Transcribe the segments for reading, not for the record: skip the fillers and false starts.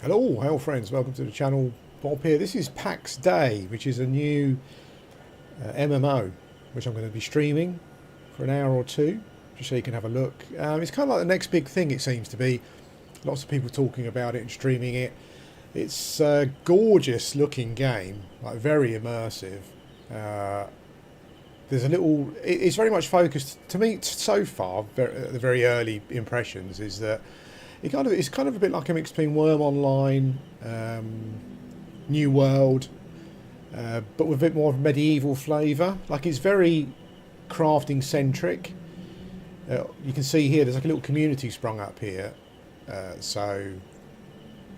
Hello friends, welcome to the channel. Bob here. This is PAX Day, which is a new MMO which I'm going to be streaming for an hour or two, just so you can have a look. It's kind of like the next big thing, it seems to be. Lots of people talking about it and streaming it. It's a gorgeous looking game, like very immersive. There's a little, it's very much focused, to me so far, the very early impressions is that it's kind of a bit like a mix between Worm Online, New World, but with a bit more of a medieval flavour. Like, it's very crafting centric. You can see here there's like a little community sprung up here. So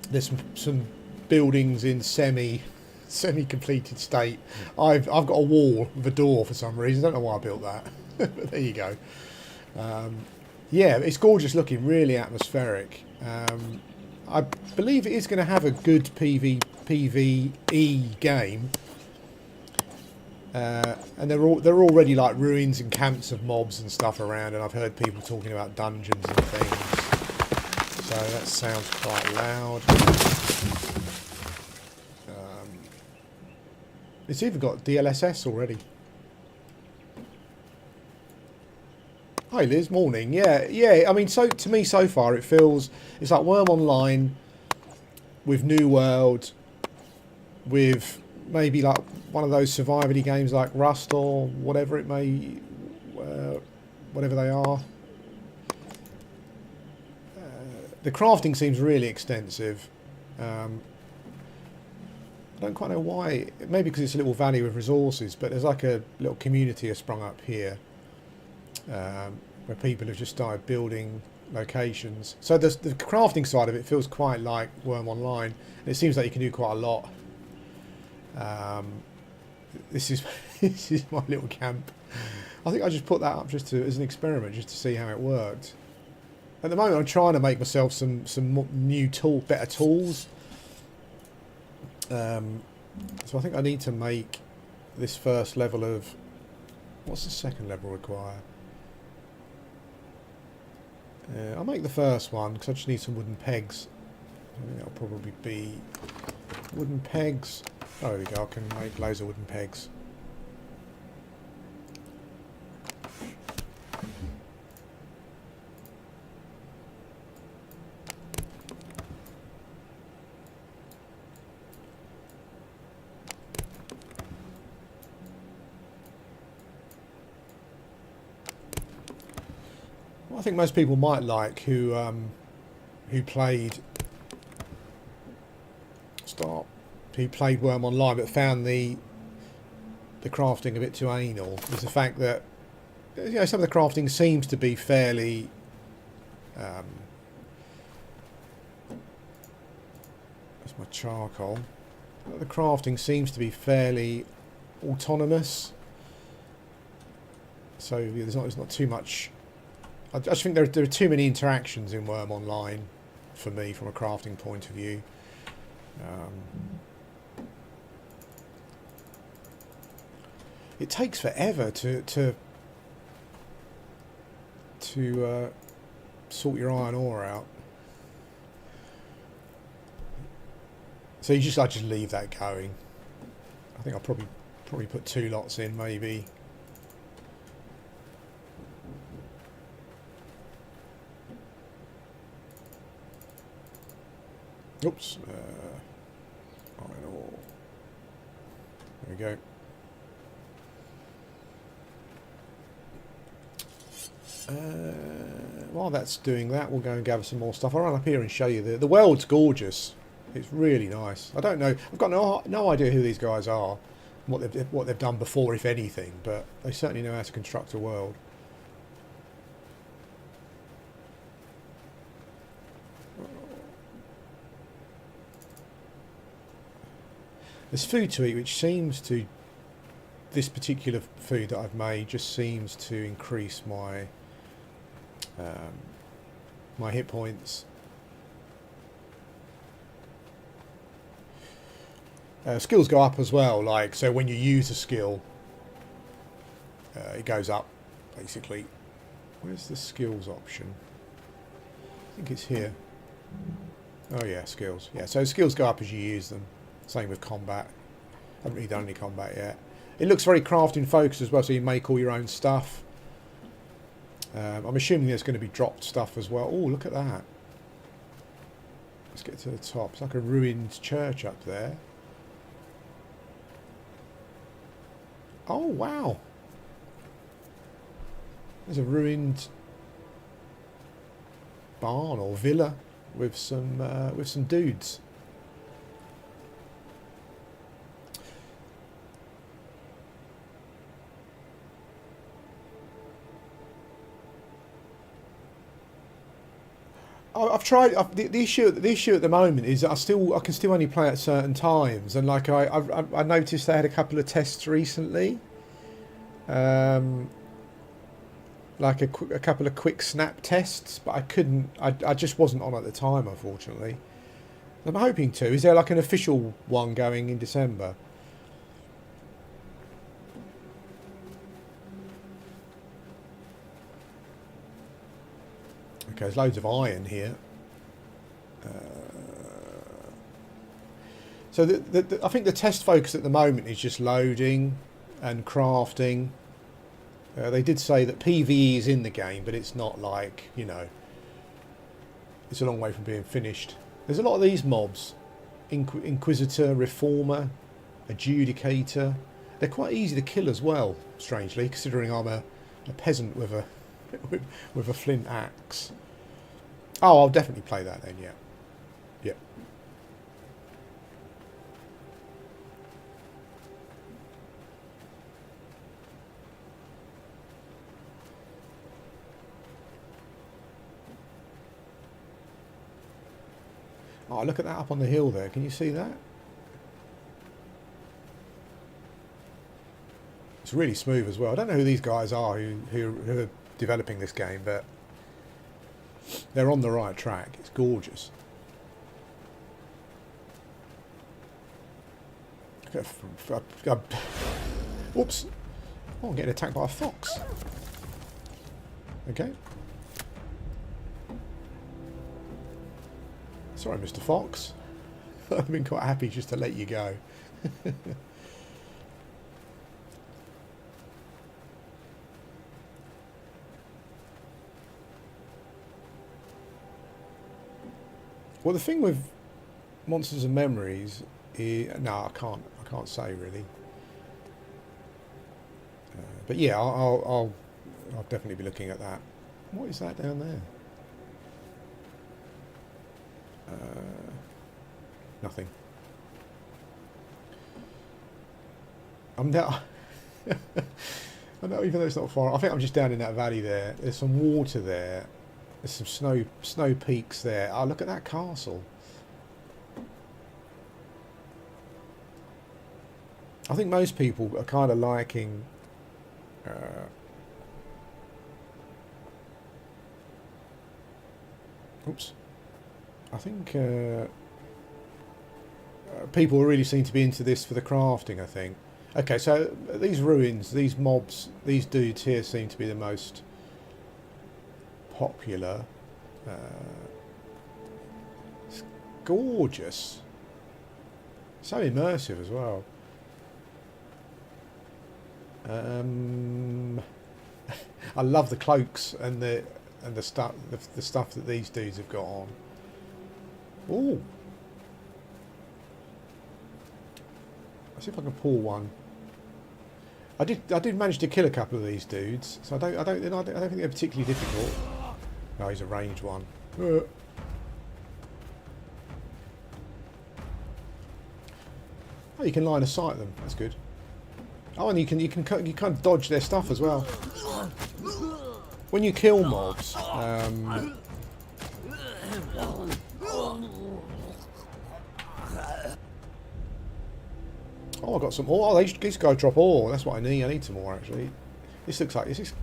there's some buildings in semi-completed state. I've got a wall with a door for some reason. I don't know why I built that, but there you go. Yeah, it's gorgeous looking, really atmospheric. I believe it is going to have a good PvE game. And they're already like ruins and camps of mobs and stuff around, and I've heard people talking about dungeons and things. So that sounds quite loud. It's even got DLSS already. Hi Liz, morning. Yeah. I mean, so to me so far it feels it's like Worm Online with New World, with maybe like one of those survival games like Rust or whatever it may, whatever they are. The crafting seems really extensive. I don't quite know why. Maybe because it's a little valley with resources, but there's like a little community has sprung up here. Where people have just started building locations. So the crafting side of it feels quite like Worm Online. And it seems like you can do quite a lot. This is this is my little camp. I think I just put that up just as an experiment, just to see how it worked. At the moment, I'm trying to make myself some new better tools. So I think I need to make this first level of. What's the second level require? I'll make the first one because I just need some wooden pegs. I think that'll probably be wooden pegs. Oh, there we go. I can make loads of wooden pegs. I think most people might like who played Worm Online but found the crafting a bit too anal is the fact that, you know, some of the crafting seems to be fairly that's my charcoal. The crafting seems to be fairly autonomous, so there's not too much. I just think there are too many interactions in Worm Online for me from a crafting point of view. It takes forever to sort your iron ore out. So I just leave that going. I think I'll probably put 2 lots in, maybe. Oops. Iron ore. There we go. While that's doing that, we'll go and gather some more stuff. I'll run up here and show you. The world's gorgeous. It's really nice. I don't know. I've got no idea who these guys are, what they've done before, if anything. But they certainly know how to construct a world. There's food to eat, which seems to, this particular food that I've made just seems to increase my my hit points. Skills go up as well, like, so when you use a skill, it goes up, basically. Where's the skills option? I think it's here. Oh yeah, skills. Yeah, so skills go up as you use them. Same with combat. Haven't really done any combat yet. It looks very crafting focused as well, so you make all your own stuff. I'm assuming there's going to be dropped stuff as well. Oh, look at that. Let's get to the top. It's like a ruined church up there. Oh, wow. There's a ruined barn or villa with some dudes. I've tried. The issue at the moment is I can still only play at certain times, and like I noticed they had a couple of tests recently, like a couple of quick snap tests, but I couldn't. I just wasn't on at the time, unfortunately. I'm hoping to. Is there like an official one going in December? Okay, there's loads of iron here. So I think the test focus at the moment is just loading and crafting. They did say that PvE is in the game, but it's not like, you know, it's a long way from being finished. There's a lot of these mobs. Inquisitor, Reformer, Adjudicator. They're quite easy to kill as well, strangely, considering I'm a peasant with a with a flint axe. Oh, I'll definitely play that then, yeah. Yep. Oh, look at that up on the hill there. Can you see that? It's really smooth as well. I don't know who these guys are who are developing this game, but they're on the right track. It's gorgeous. Oops. Oh, I'm getting attacked by a fox. Okay. Sorry, Mr. Fox. I've been quite happy just to let you go. Well, the thing with Monsters and Memories is, no, I can't say really. But yeah, I'll definitely be looking at that. What is that down there? Nothing. I'm down. I know, even though it's not far. I think I'm just down in that valley there. There's some water there. There's some snow peaks there. Oh, look at that castle. I think most people are kind of liking oops. I think people really seem to be into this for the crafting, I think. Okay, so these ruins, these mobs, these dudes here seem to be the most popular. It's gorgeous. So immersive as well. I love the cloaks and the stuff that these dudes have got on. Ooh. Let's see if I can pull one. I did manage to kill a couple of these dudes, so I don't think they're particularly difficult. No, he's a ranged one. Oh, you can line of sight them. That's good. Oh, and you can kind of dodge their stuff as well. When you kill mobs, oh, I got some ore. Oh, these guys drop ore. That's what I need. I need some more actually. This looks like this.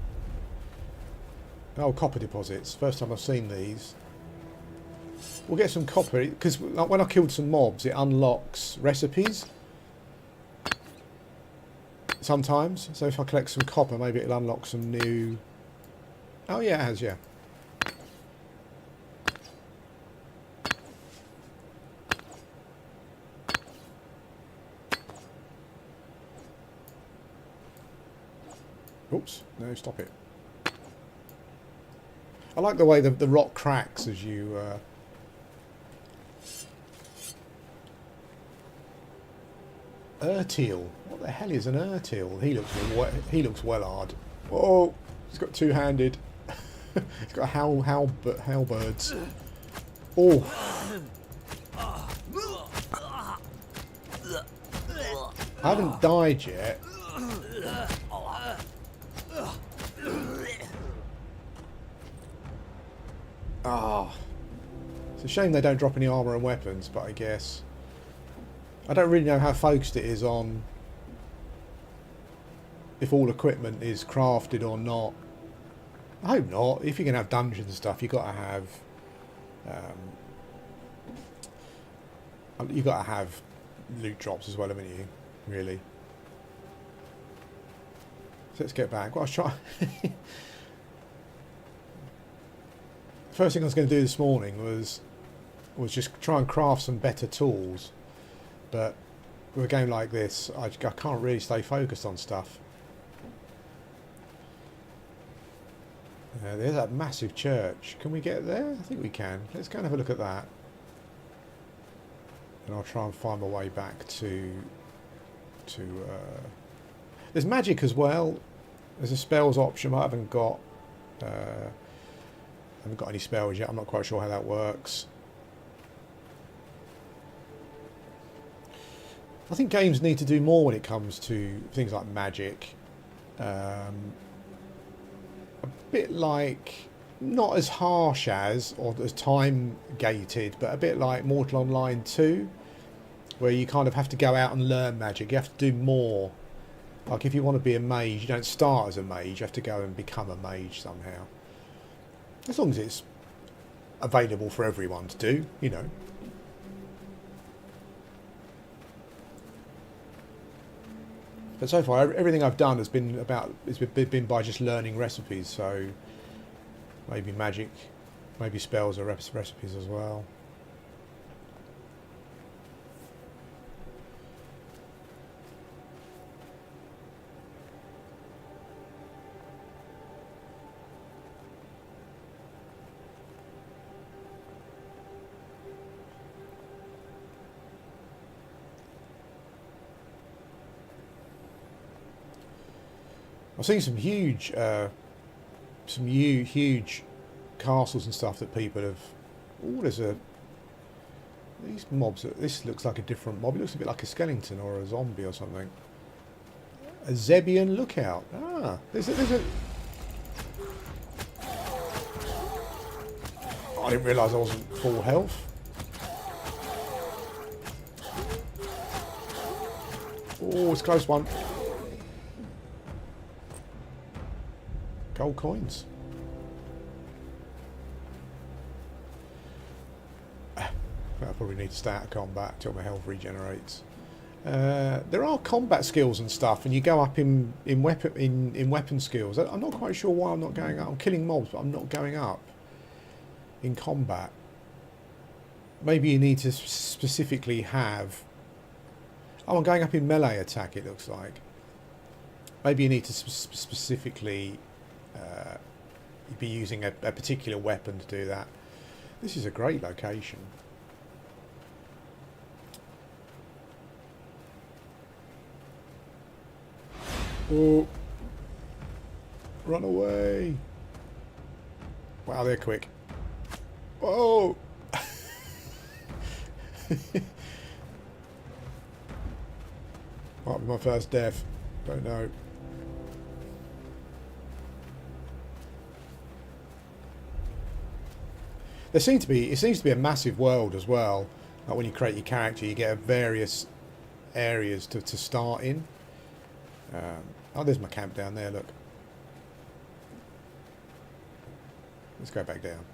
Oh, copper deposits. First time I've seen these. We'll get some copper because when I killed some mobs, it unlocks recipes. Sometimes, so if I collect some copper, maybe it'll unlock some new. Oh yeah, it has, yeah. Oops, no, stop it. I like the way the rock cracks as you... Ertil. What the hell is an Ertil? He looks well hard. Oh, he's got two-handed. He's got halberds. Oh. I haven't died yet. Ah. It's a shame they don't drop any armour and weapons, but I guess... I don't really know how focused it is on if all equipment is crafted or not. I hope not. If you're going to have dungeons and stuff, you've got to have... you've got to have loot drops as well, haven't you? Really. So let's get back. What I was trying... First thing I was going to do this morning was just try and craft some better tools. But with a game like this, I can't really stay focused on stuff. There's that massive church. Can we get there? I think we can. Let's go and have a look at that. And I'll try and find my way back to there's magic as well. There's a spells option. I haven't got any spells yet. I'm not quite sure how that works. I think games need to do more when it comes to things like magic. A bit like, not as harsh as, or as time gated, but a bit like Mortal Online 2, where you kind of have to go out and learn magic. You have to do more. Like if you want to be a mage, you don't start as a mage, you have to go and become a mage somehow. As long as it's available for everyone to do, you know. But so far, everything I've done has been been by just learning recipes. So maybe magic, maybe spells or recipes as well. I've seen some huge castles and stuff that people have. Oh, there's these mobs. This looks like a different mob. It looks a bit like a skeleton or a zombie or something. A Zebian lookout. Ah, there's a. I didn't realise I wasn't full health. Oh, it's a close one. Gold coins. I probably need to stay out of combat till my health regenerates. There are combat skills and stuff, and you go up in weapon skills. I'm not quite sure why I'm not going up. I'm killing mobs, but I'm not going up in combat. Maybe you need to specifically have... Oh, I'm going up in melee attack, it looks like. Maybe you need to specifically be using a particular weapon to do that. This is a great location. Oh, run away. Wow, they're quick. Oh. Might be my first death. Don't know. It seems to be a massive world as well. Like when you create your character, you get various areas to start in. Oh, there's my camp down there, look. Let's go back down.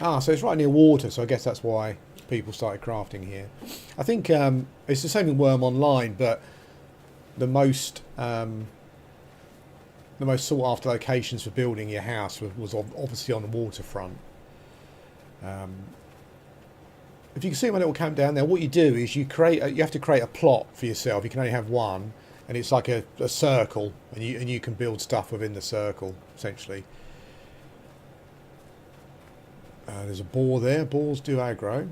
Ah, so it's right near water, so I guess that's why people started crafting here. I think it's the same in Worm Online, but the most sought after locations for building your house was obviously on the waterfront. If you can see my little camp down there, what you do is you have to create a plot for yourself. You can only have one, and it's like a circle, and you can build stuff within the circle essentially. There's a boar there. Boars do aggro.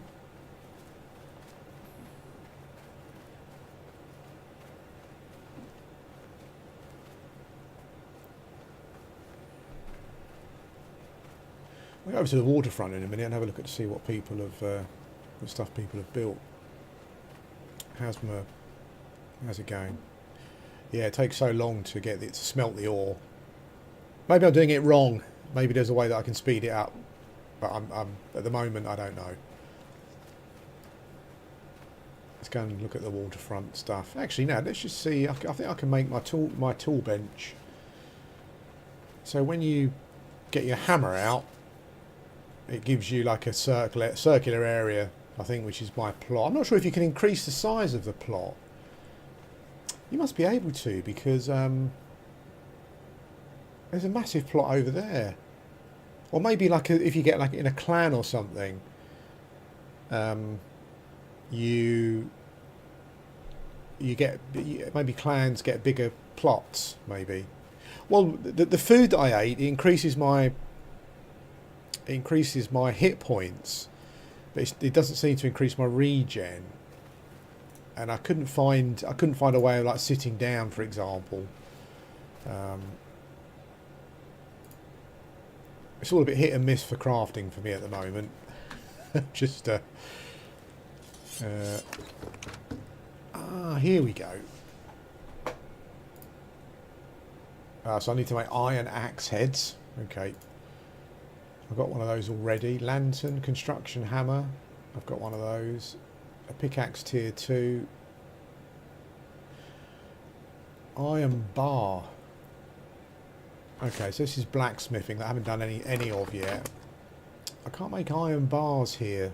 We'll go over to the waterfront in a minute and have a look at to see what people have, the stuff people have built. How's it going? Yeah, it takes so long to get it to smelt the ore. Maybe I'm doing it wrong. Maybe there's a way that I can speed it up, but I'm at the moment I don't know. Let's go and look at the waterfront stuff. Actually, no. Let's just see. I think I can make my tool bench. So when you get your hammer out, it gives you like a circular area, I think, which is my plot. I'm not sure if you can increase the size of the plot. You must be able to, because there's a massive plot over there. Or maybe like if you get like in a clan or something, you get, maybe clans get bigger plots, maybe. Well, the food that I ate, it increases my hit points, but it doesn't seem to increase my regen. And I couldn't find a way of like sitting down, for example. It's all a bit hit and miss for crafting for me at the moment. Just here we go. So I need to make iron axe heads. Okay. I've got one of those already. Lantern, construction hammer. I've got one of those. A pickaxe tier 2. Iron bar. Okay, so this is blacksmithing that I haven't done any of yet. I can't make iron bars here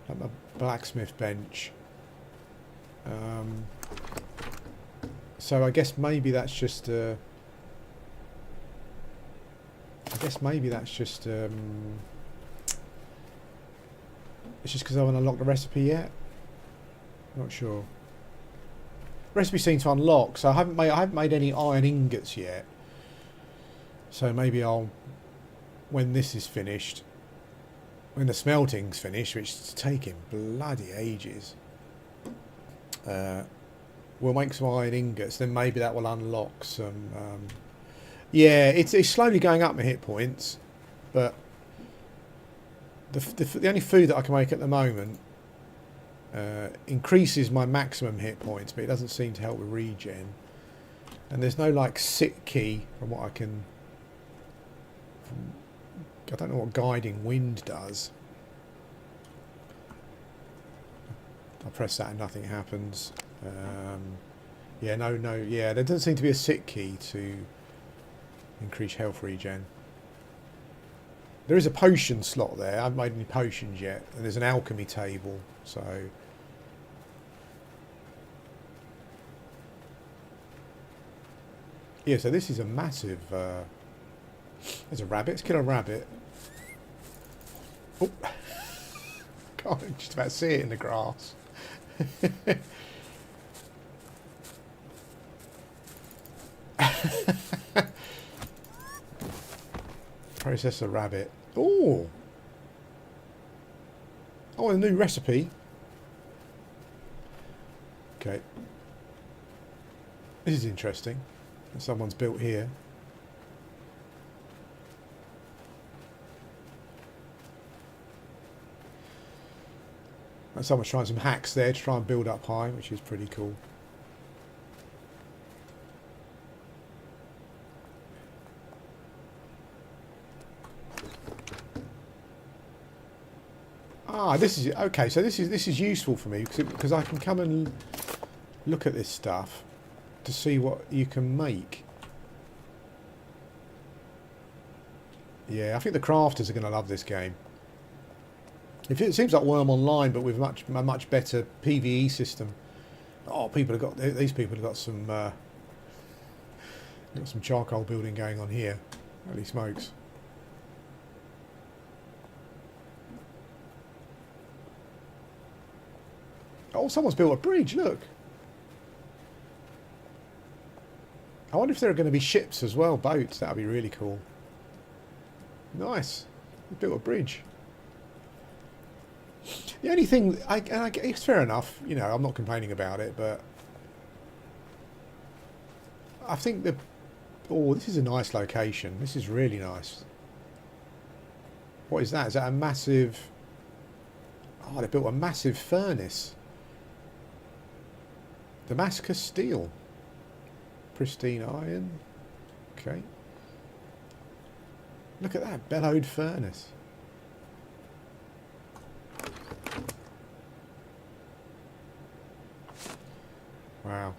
at my blacksmith bench. So I guess maybe that's just it's just because I haven't unlocked the recipe yet. Not sure. Recipe seems to unlock, so I haven't made any iron ingots yet. So maybe when this is finished, when the smelting's finished, which is taking bloody ages, we'll make some iron ingots. Then maybe that will unlock some. Yeah, it's slowly going up my hit points, but the only food that I can make at the moment increases my maximum hit points, but it doesn't seem to help with regen. And there's no like sit key from what I can. I don't know what guiding wind does. I press that and nothing happens. Yeah, yeah, there doesn't seem to be a sit key to increase health regen. There is a potion slot there. I haven't made any potions yet, and there's an alchemy table. So yeah, so this is a massive. There's a rabbit. Let's kill a rabbit. Oh, can't just about see it in the grass. Process a rabbit. Oh, a new recipe. Okay, this is interesting. Someone's built here. And someone's trying some hacks there to try and build up high, which is pretty cool. This is okay. So this is useful for me because I can come and look at this stuff to see what you can make. Yeah, I think the crafters are going to love this game. It seems like Worm Online, but with a much better PvE system. Oh, these people have got some charcoal building going on here. Holy smokes! Oh, someone's built a bridge. Look. I wonder if there are going to be ships as well, boats. That would be really cool. Nice. We built a bridge. The only thing, it's fair enough, you know, I'm not complaining about it, but I think the... Oh, this is a nice location. This is really nice. What is that? Is that a massive... Oh, they built a massive furnace. Damascus steel. Pristine iron. Okay. Look at that bellowed furnace. Wow.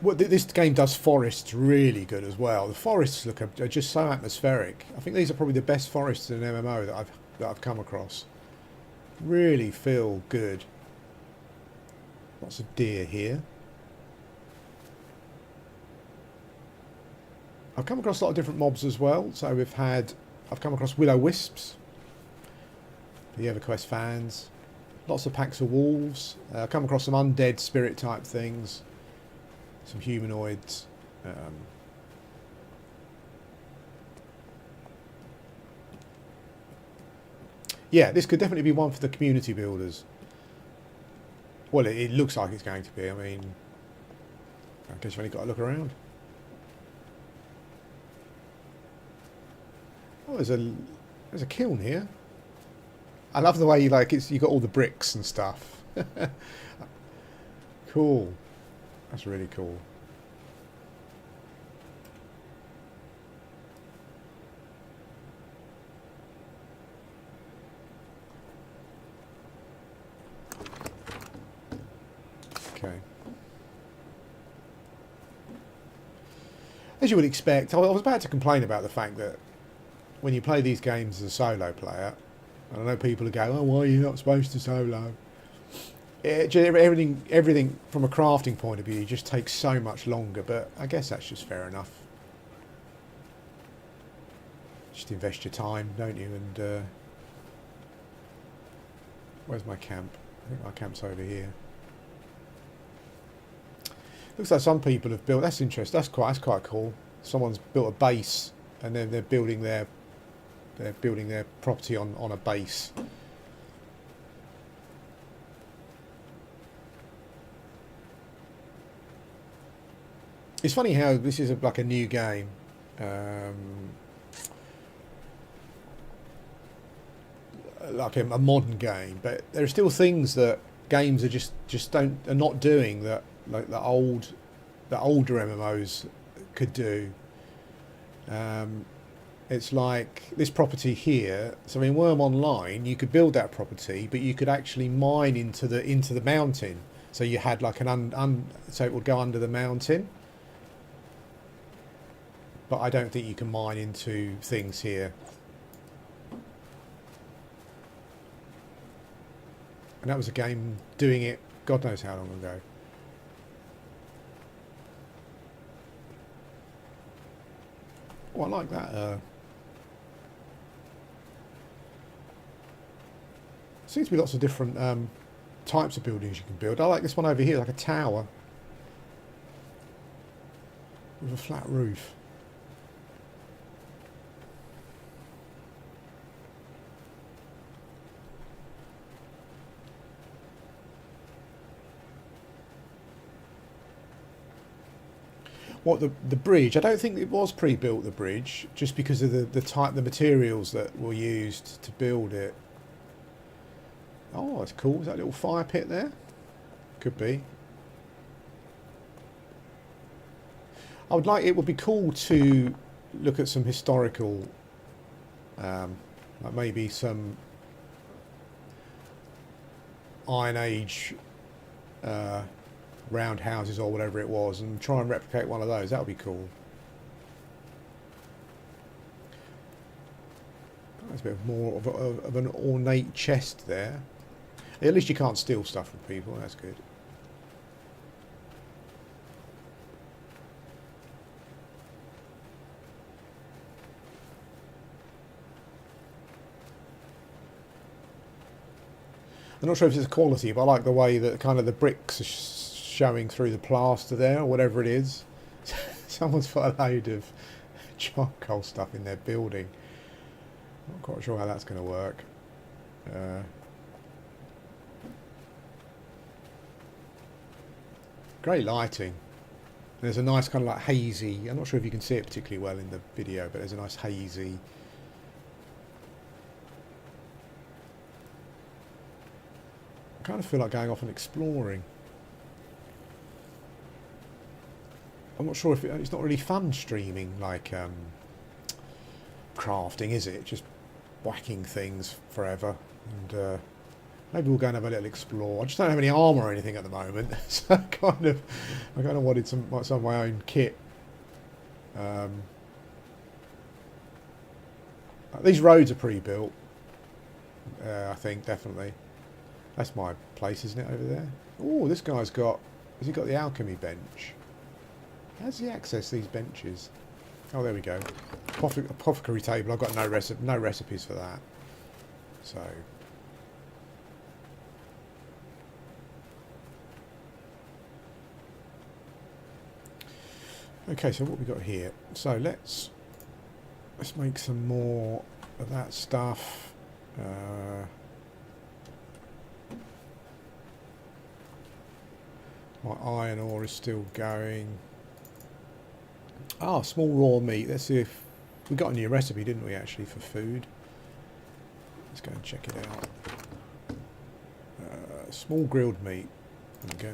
Well, this game does forests really good as well. The forests are just so atmospheric. I think these are probably the best forests in an MMO that I've come across. Really feel good. Lots of deer here. I've come across a lot of different mobs as well. So I've come across will-o-wisps, the EverQuest fans. Lots of packs of wolves. I've come across some undead spirit type things. Some humanoids. Yeah, this could definitely be one for the community builders. Well, it looks like it's going to be. I mean, I guess you've only got to look around. Oh, there's a kiln here. I love the way you got all the bricks and stuff. Cool. That's really cool. Okay. As you would expect, I was about to complain about the fact that when you play these games as a solo player, and I know people are going, oh, why are you not supposed to solo? Everything from a crafting point of view just takes so much longer, but I guess that's just fair enough. Just invest your time, don't you? And where's my camp? I think my camp's over here. Looks like some people have built. That's interesting. That's quite cool. Someone's built a base, and then they're building their property on a base. It's funny how this is like a new game. Like a modern game, but there are still things that games are not doing that like the older MMOs could do. It's like this property here. So in Worm Online, you could build that property, but you could actually mine into the mountain. So you had like so it would go under the mountain. But I don't think you can mine into things here. And that was a game doing it God knows how long ago. Oh, I like that. Seems to be lots of different types of buildings you can build. I like this one over here, like a tower with a flat roof. What the bridge? I don't think it was pre-built, the bridge, just because of the materials that were used to build it. Oh, it's cool. Is that a little fire pit there? Could be. It would be cool to look at some historical, like maybe some Iron Age roundhouses or whatever it was, and try and replicate one of those. That would be cool. There's a bit more of an ornate chest there. At least you can't steal stuff from people. That's good. I'm not sure if it's quality, but I like the way that kind of the bricks are showing through the plaster there, or whatever it is. Someone's put a load of charcoal stuff in their building. Not quite sure how that's going to work. Great lighting. There's a nice kind of like hazy, I'm not sure if you can see it particularly well in the video, but there's a nice hazy. I kind of feel like going off and exploring. I'm not sure if it's not really fun streaming like crafting, is it? Just whacking things forever. And maybe we'll go and have a little explore. I just don't have any armour or anything at the moment, so I kind of wanted some of my own kit. These roads are pre-built, I think, definitely. That's my place, isn't it, over there? Oh, this guy's got... Has he got the alchemy bench? How does he access these benches? Oh, there we go. Apothecary table. I've got no recipes for that. So... Okay, so what we got here? So let's make some more of that stuff. My iron ore is still going. Ah, small raw meat. Let's see if we got a new recipe, didn't we? Actually, for food. Let's go and check it out. Small grilled meat. There we go.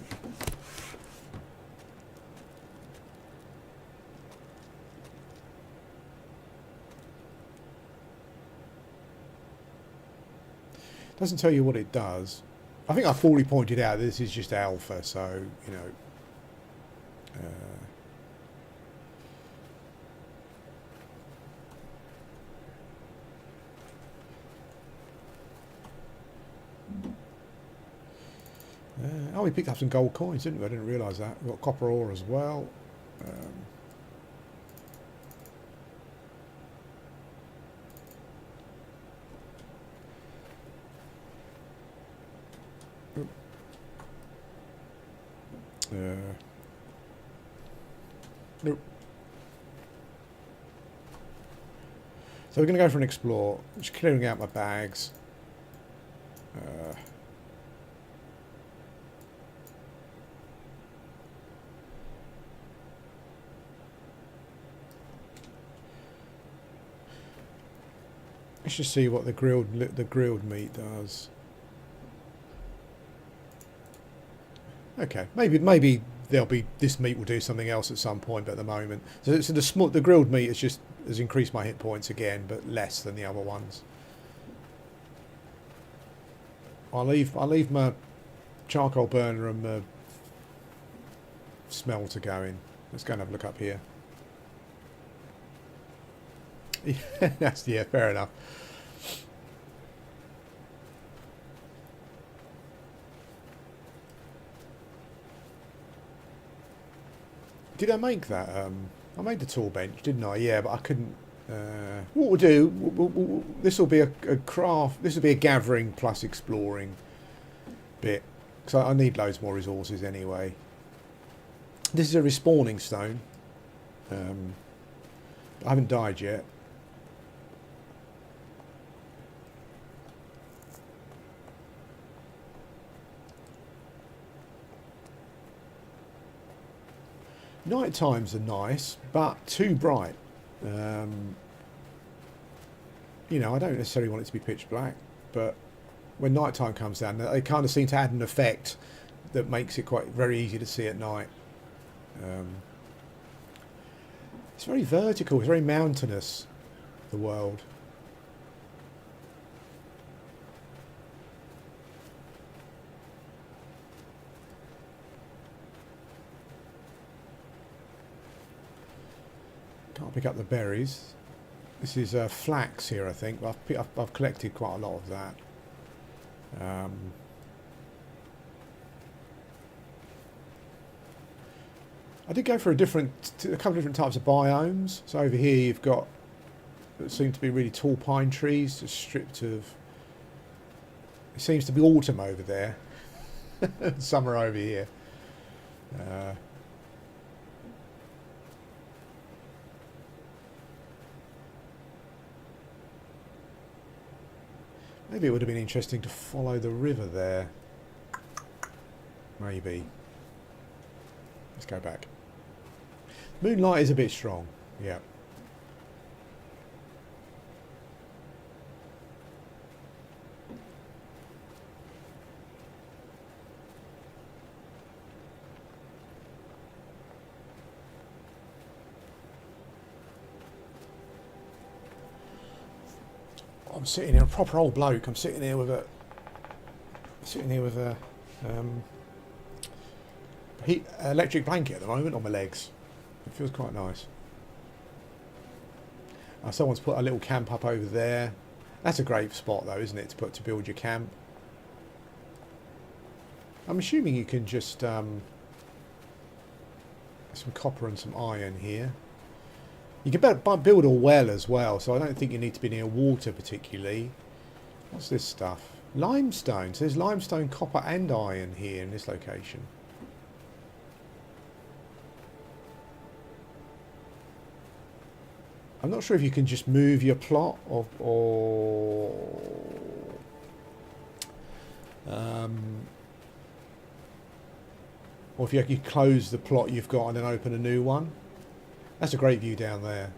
Doesn't tell you what it does. I think I've already pointed out this is just alpha, so, you know. Oh, we picked up some gold coins, didn't we? I didn't realise that. We've got copper ore as well. Nope. So we're going to go for an explore. Just clearing out my bags. Let's just see what the grilled meat does. Okay, maybe this meat will do something else at some point, but at the moment, so the grilled meat has increased my hit points again, but less than the other ones. I'll leave my charcoal burner and my smelter going. Let's go and have a look up here. Yeah, fair enough. Did I make that? I made the tool bench, didn't I? Yeah, but I couldn't. What we'll do? This will be a craft. This will be a gathering plus exploring bit, because I need loads more resources anyway. This is a respawning stone. I haven't died yet. Night times are nice, but too bright. You know, I don't necessarily want it to be pitch black, but when night time comes down, they kind of seem to add an effect that makes it quite very easy to see at night. It's very vertical, it's very mountainous, the world. Can't pick up the berries. This is flax here, I think. I've collected quite a lot of that. I did go for a couple of different types of biomes. So over here you've got what seem to be really tall pine trees, just stripped of It seems to be autumn over there. Summer over here. Maybe it would have been interesting to follow the river there. Maybe. Let's go back. Moonlight is a bit strong. Yeah. I'm sitting here, a proper old bloke. I'm sitting here with a electric blanket at the moment on my legs. It feels quite nice. Someone's put a little camp up over there. That's a great spot though, isn't it, to build your camp? I'm assuming you can just some copper and some iron here. You can build a well as well, so I don't think you need to be near water particularly. What's this stuff? Limestone. So there's limestone, copper and iron here in this location. I'm not sure if you can just move your plot or if you close the plot you've got and then open a new one. That's a great view down there.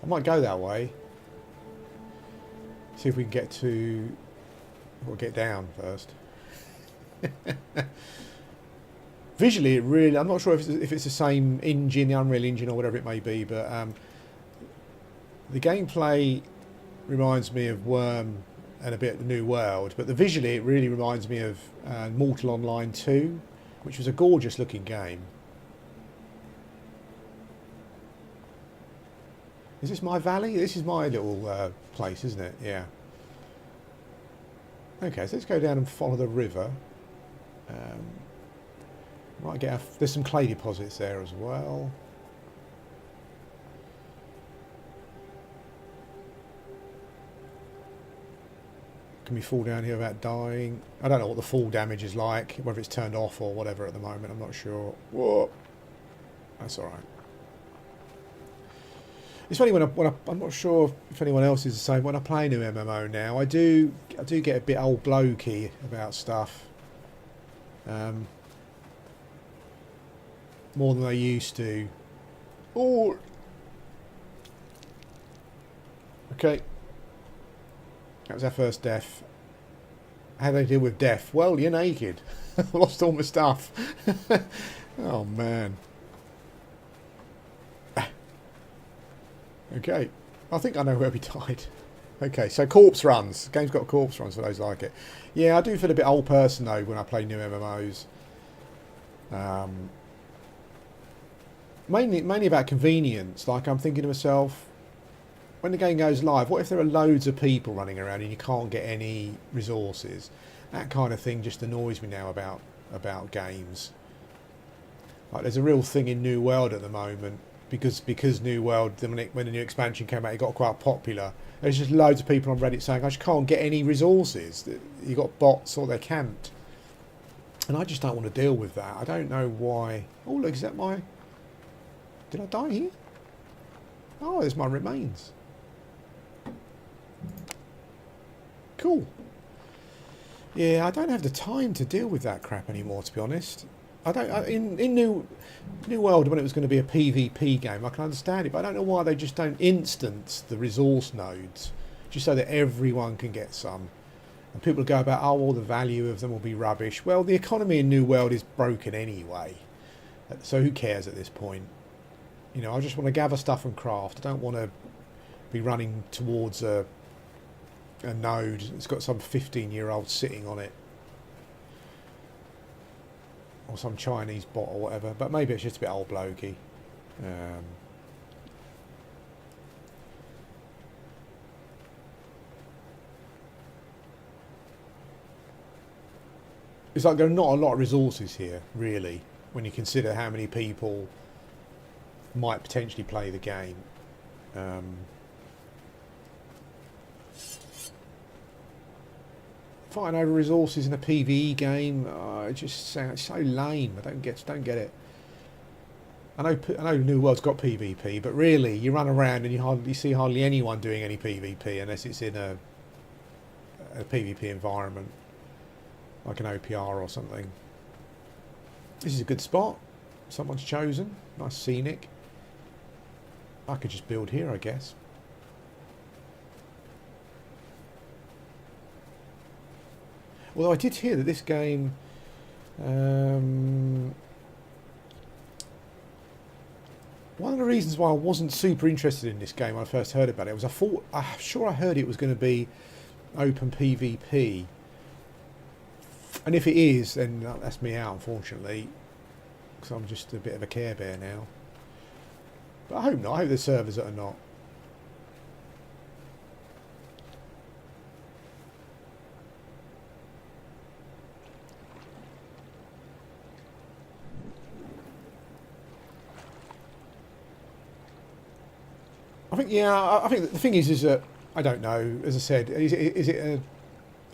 I might go that way. See if we can get to... We'll get down first. Visually, it really... I'm not sure if it's the same engine, the Unreal Engine or whatever it may be, but the gameplay reminds me of Worm and a bit of the New World, but visually it really reminds me of Mortal Online 2, which was a gorgeous looking game. Is this my valley? This is my little place, isn't it? Yeah. Okay, so let's go down and follow the river. Might get there's some clay deposits there as well. Can we fall down here without dying? I don't know what the fall damage is like, whether it's turned off or whatever at the moment. I'm not sure. Whoa. That's all right. It's funny when I'm not sure if anyone else is the same. When I play a new MMO now, I do get a bit old blokey about stuff, more than I used to. Oh, okay. That was our first death. How do they deal with death? Well, you're naked. Lost all my stuff. Oh man. Okay, I think I know where we died. Okay, so corpse runs. The game's got corpse runs for those like it. Yeah, I do feel a bit old person though when I play new MMOs. Mainly about convenience. Like I'm thinking to myself, when the game goes live, what if there are loads of people running around and you can't get any resources? That kind of thing just annoys me now about games. Like there's a real thing in New World at the moment. Because New World, when the new expansion came out, it got quite popular. There's just loads of people on Reddit saying, I just can't get any resources. You got bots or they're camped. And I just don't want to deal with that. I don't know why. Oh, look, is that my... Did I die here? Oh, there's my remains. Cool. Yeah, I don't have the time to deal with that crap anymore, to be honest. In New World, when it was going to be a PvP game, I can understand it, but I don't know why they just don't instance the resource nodes, just so that everyone can get some. And people go about, oh, all the value of them will be rubbish. Well, the economy in New World is broken anyway, so who cares at this point? You know, I just want to gather stuff and craft. I don't want to be running towards a node that's got some 15-year-old sitting on it. Or some Chinese bot or whatever, but maybe it's just a bit old blokey. It's like there are not a lot of resources here, really, when you consider how many people might potentially play the game. fighting over resources in a PvE game, it just sounds so lame. I don't get it. I know New World's got PvP, but really, you run around and you see hardly anyone doing any PvP unless it's in a PvP environment, like an OPR or something. This is a good spot. Someone's chosen. Nice scenic. I could just build here, I guess. Although I did hear that this game, one of the reasons why I wasn't super interested in this game when I first heard about it was I'm sure I heard it was going to be open PvP, and if it is, then that's me out, unfortunately, because I'm just a bit of a Care Bear now. But I hope not. I hope the servers are not. I think, yeah, I think the thing is that, I don't know, as I said, is it a,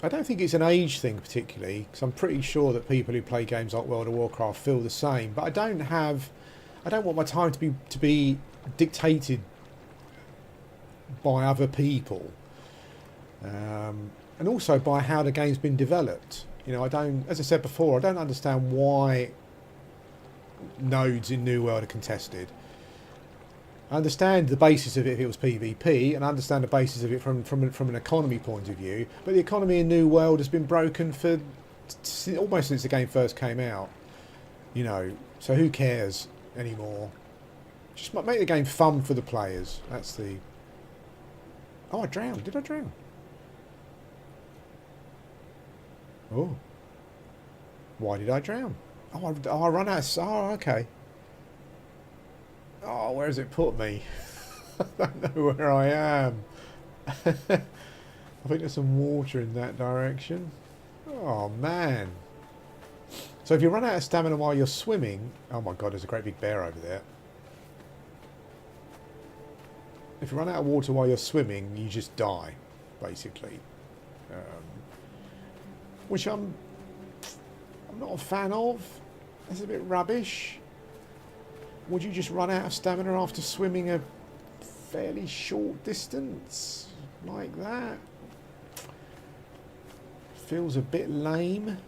I don't think it's an age thing particularly, because I'm pretty sure that people who play games like World of Warcraft feel the same, but I don't want my time to be dictated by other people, and also by how the game's been developed. You know, as I said before, I don't understand why nodes in New World are contested. I understand the basis of it if it was PvP, and I understand the basis of it from an economy point of view, but the economy in New World has been broken for almost since the game first came out. You know, so who cares anymore? Just make the game fun for the players. That's the... Oh, I drowned. Did I drown? Oh. Why did I drown? Oh, I run out of... Oh, okay. Oh, where has it put me? I don't know where I am. I think there's some water in that direction. Oh, man. So if you run out of stamina while you're swimming... Oh, my God, there's a great big bear over there. If you run out of water while you're swimming, you just die, basically. Which I'm not a fan of. That's a bit rubbish. Would you just run out of stamina after swimming a fairly short distance like that? Feels a bit lame.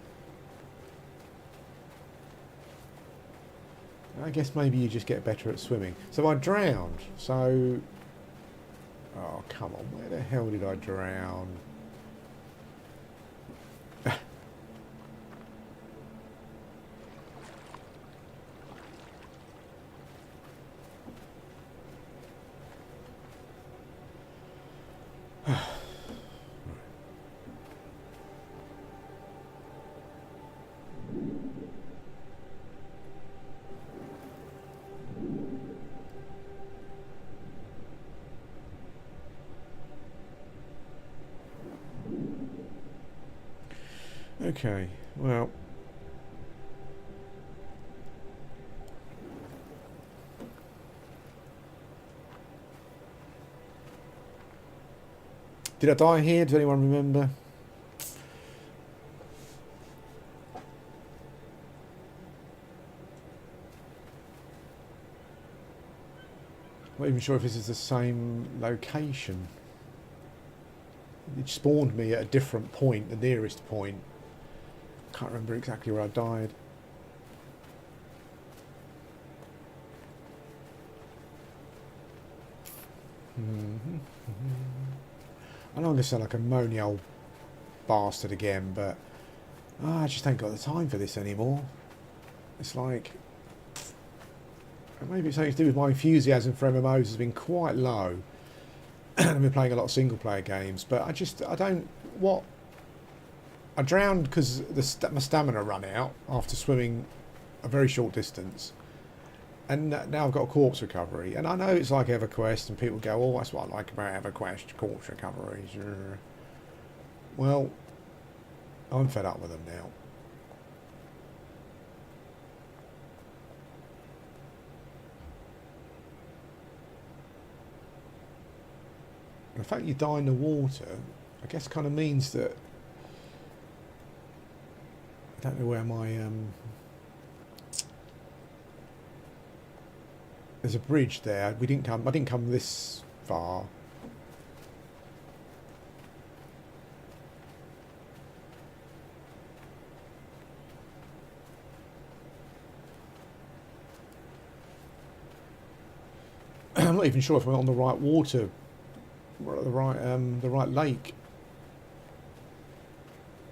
I guess maybe you just get better at swimming. So I drowned. So... Oh, come on. Where the hell did I drown? Okay, well... Did I die here? Does anyone remember? I'm not even sure if this is the same location. It spawned me at a different point, the nearest point. Can't remember exactly where I died. I know I'm going to sound like a moany old bastard again, but I just ain't got the time for this anymore. It's like... Maybe it's something to do with my enthusiasm for MMOs has been quite low. I've been playing a lot of single-player games, but I don't... What... I drowned because my stamina ran out after swimming a very short distance. And now I've got a corpse recovery. And I know it's like EverQuest, and people go, oh, that's what I like about EverQuest, corpse recoveries. Well, I'm fed up with them now. The fact you die in the water, I guess kind of means that I don't know where my there's a bridge there. I didn't come this far. I'm not even sure if I'm on the right water, or the right lake.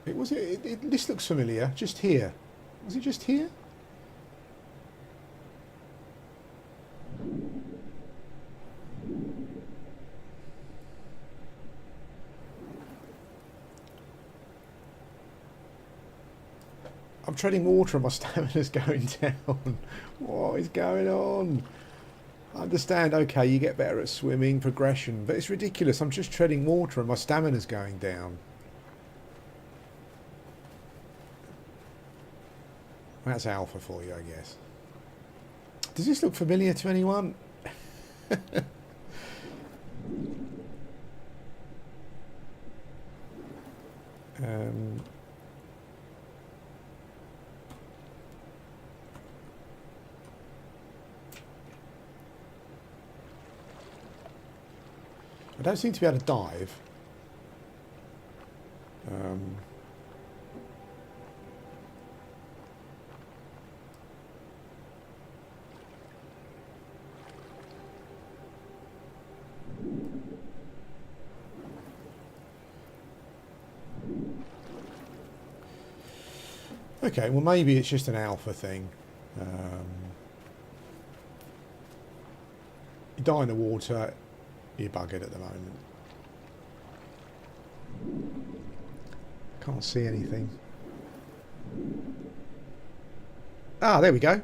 This looks familiar. Just here. Was it just here? I'm treading water and my stamina's going down. What is going on? I understand, okay, you get better at swimming, progression, but it's ridiculous. I'm just treading water and my stamina's going down. That's alpha for you, I guess. Does this look familiar to anyone? I don't seem to be able to dive. Okay, well maybe it's just an alpha thing. You die in the water, you're buggered at the moment. Can't see anything. Ah, there we go.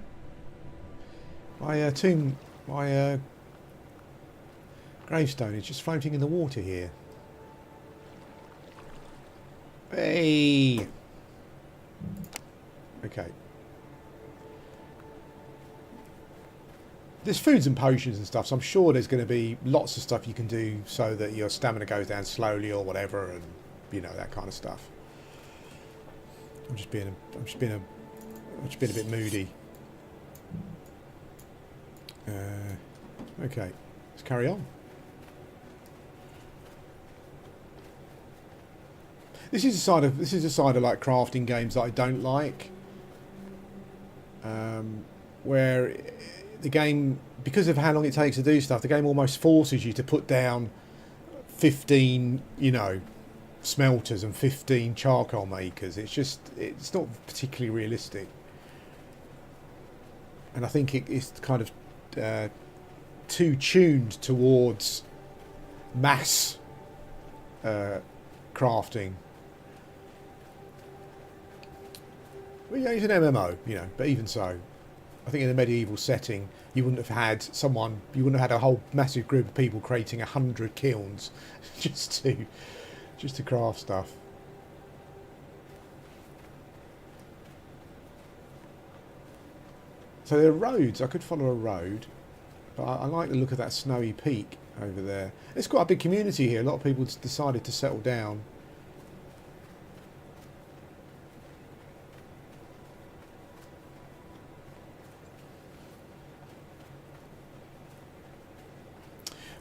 My my gravestone is just floating in the water here. Hey! Okay. There's foods and potions and stuff, so I'm sure there's going to be lots of stuff you can do so that your stamina goes down slowly or whatever, and you know, that kind of stuff. I'm just being a bit moody. Okay, let's carry on. This is a side of like crafting games that I don't like, where the game, because of how long it takes to do stuff, the game almost forces you to put down 15, you know, smelters and 15 charcoal makers. It's not particularly realistic, and I think it's kind of too tuned towards mass crafting. Well, yeah, it's an MMO, you know, but even so, I think in a medieval setting, you wouldn't have had a whole massive group of people creating 100 kilns just to craft stuff. So there are roads. I could follow a road, but I like the look of that snowy peak over there. It's quite a big community here. A lot of people decided to settle down.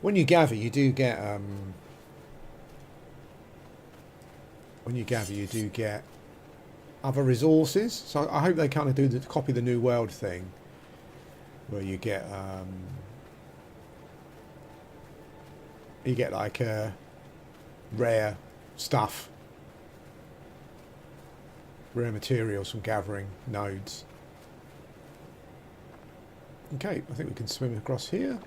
When you gather, you do get other resources. So I hope they kind of do copy the New World thing, where you get like rare stuff, rare materials from gathering nodes. Okay, I think we can swim across here.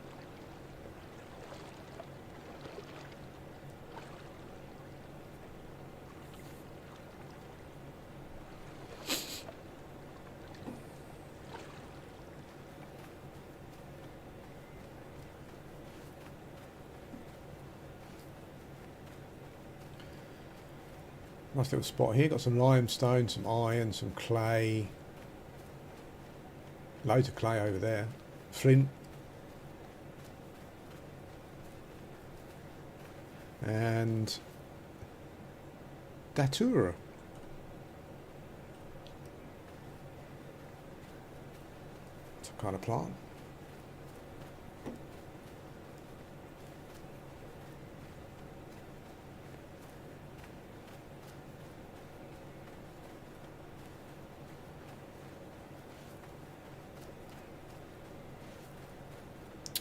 Nice little spot here. Got some limestone, some iron, some clay. Loads of clay over there. Flint. And datura. Some kind of plant.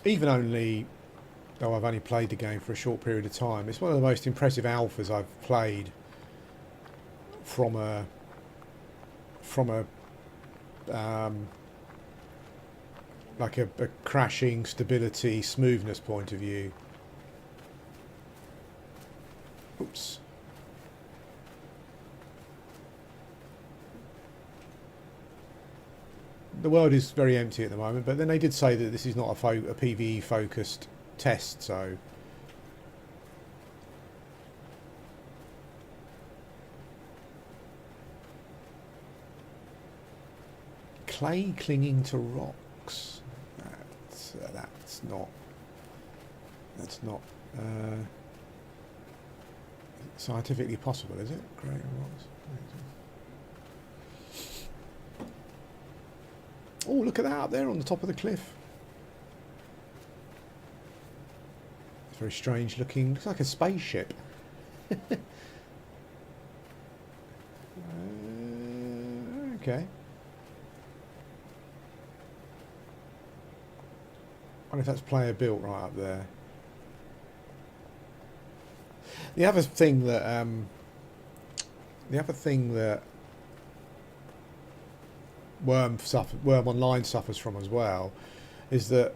Even only, though I've only played the game for a short period of time, it's one of the most impressive alphas I've played from a like a crashing, stability, smoothness point of view. Oops. The world is very empty at the moment, but then they did say that this is not a PvE focused test, so clay clinging to rocks. That's not scientifically possible, is it? Great rocks. Oh, look at that up there on the top of the cliff. It's very strange looking. Looks like a spaceship. Okay. I wonder if that's player built right up there. The other thing that Worm Online suffers from as well is that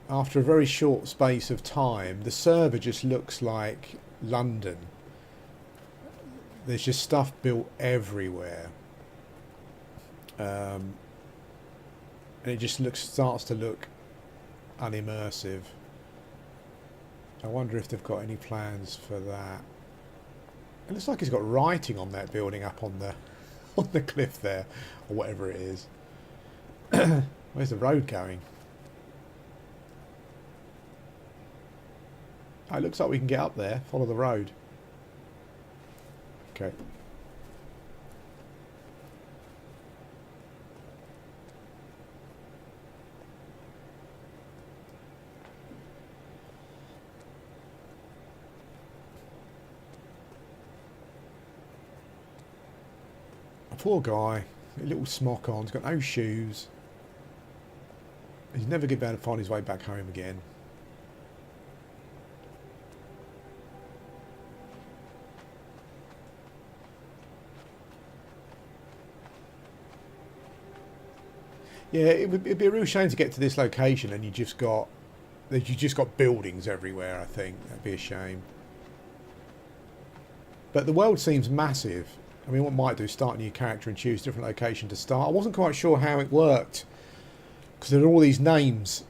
after a very short space of time, the server just looks like London. There's just stuff built everywhere, and it just starts to look unimmersive. I wonder if they've got any plans for that. It looks like he's got writing on that building up on the on the cliff there, or whatever it is. Where's the road going? Oh, it looks like we can get up there. Follow the road. Okay. A poor guy, a little smock on, he's got no shoes. He's never going to be able to find his way back home again. Yeah, it'd be a real shame to get to this location and you just got buildings everywhere. I think that'd be a shame. But the world seems massive. I mean, what might do is start a new character and choose a different location to start. I wasn't quite sure how it worked because there are all these names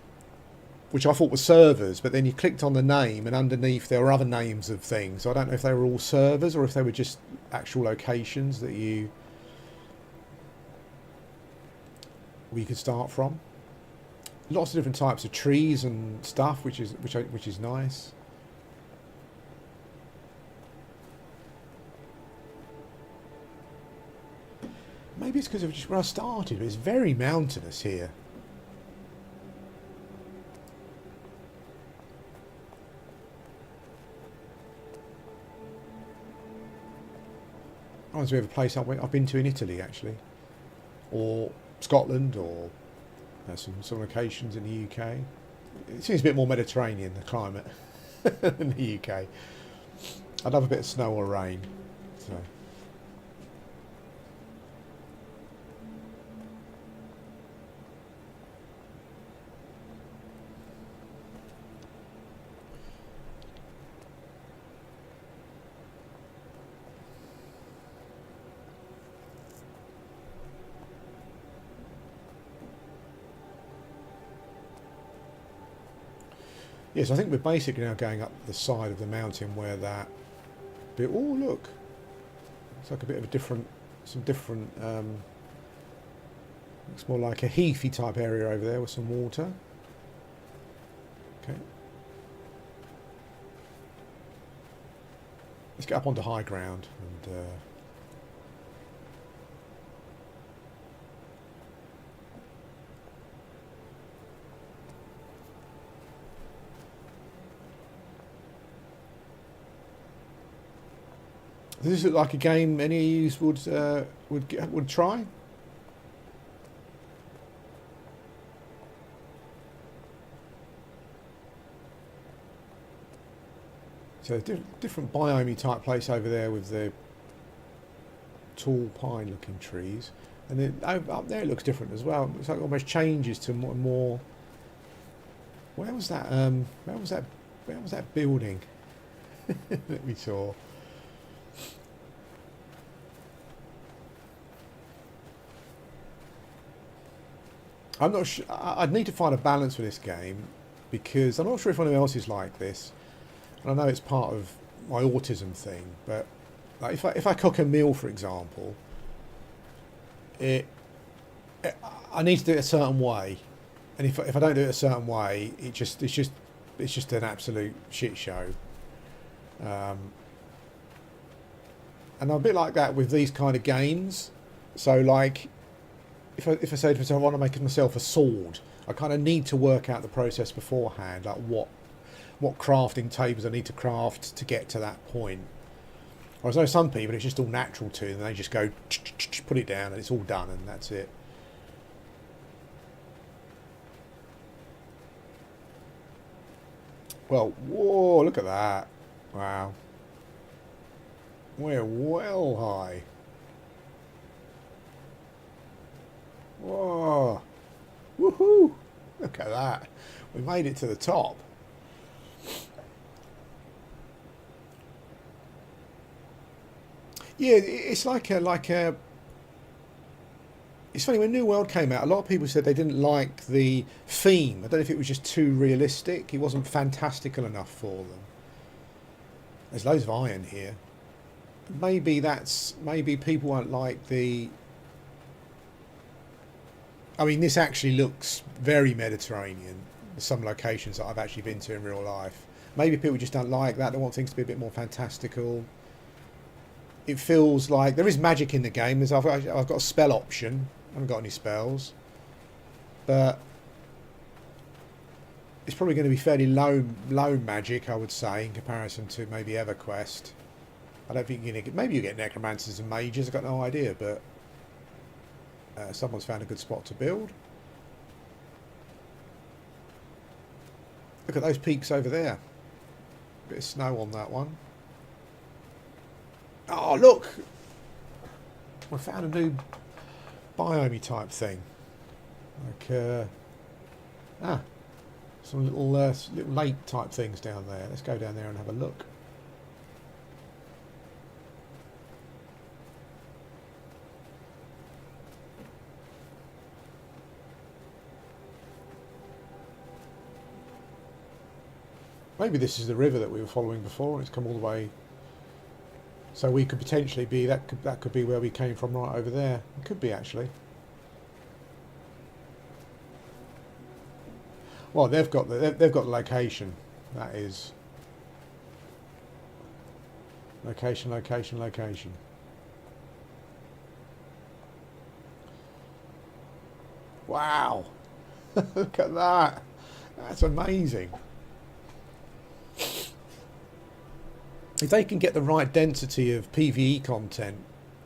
which I thought were servers, but then you clicked on the name and underneath there were other names of things. So I don't know if they were all servers or if they were just actual locations that you could start from. Lots of different types of trees and stuff, which is nice. Maybe it's because of just where I started, but it's very mountainous here. Reminds me of a place I've been to in Italy, actually, or Scotland, or some locations in the UK. It seems a bit more Mediterranean, the climate, than the UK. I'd love a bit of snow or rain. So. Yes, I think we're basically now going up the side of the mountain where that bit. Oh, look! It's like a bit of a different, looks more like a heathy type area over there with some water. Okay. Let's get up onto high ground and. Does this look like a game any of you would try? So different biome type place over there with the tall pine looking trees, and then up there it looks different as well. It's like almost changes to more. Where was that? Where was that? Where was that building that we saw? I'm not sure. I'd need to find a balance for this game because I'm not sure if anyone else is like this. And I know it's part of my autism thing, but like if I cook a meal, for example, I need to do it a certain way, and if I don't do it a certain way, it's just an absolute shit show. And I'm a bit like that with these kind of games. So like, if I say to myself, I want to make myself a sword, I kind of need to work out the process beforehand, like what crafting tables I need to craft to get to that point. Whereas I know some people, it's just all natural to them, and they just go put it down and it's all done and that's it. Well, whoa, look at that. Wow. We're well high. Whoa. Woohoo. Look at that. We made it to the top. Yeah, it's like a. It's funny, when New World came out, a lot of people said they didn't like the theme. I don't know if it was just too realistic. It wasn't fantastical enough for them. There's loads of iron here. Maybe people won't like the. I mean, this actually looks very Mediterranean. Some locations that I've actually been to in real life. Maybe people just don't like that. They want things to be a bit more fantastical. It feels like there is magic in the game. I've got a spell option. I haven't got any spells, but it's probably going to be fairly low magic, I would say, in comparison to maybe EverQuest. I don't think you're going to get. Maybe you get necromancers and mages. I've got no idea, but someone's found a good spot to build. Look at those peaks over there. Bit of snow on that one. Oh, look! We found a new biome type thing. Like, some little lake type things down there. Let's go down there and have a look. Maybe this is the river that we were following before, and it's come all the way. So we could potentially be that could be where we came from, right over there. It could be actually. Well, they've got the location. That is location, location, location. Wow! Look at that. That's amazing. If they can get the right density of PvE content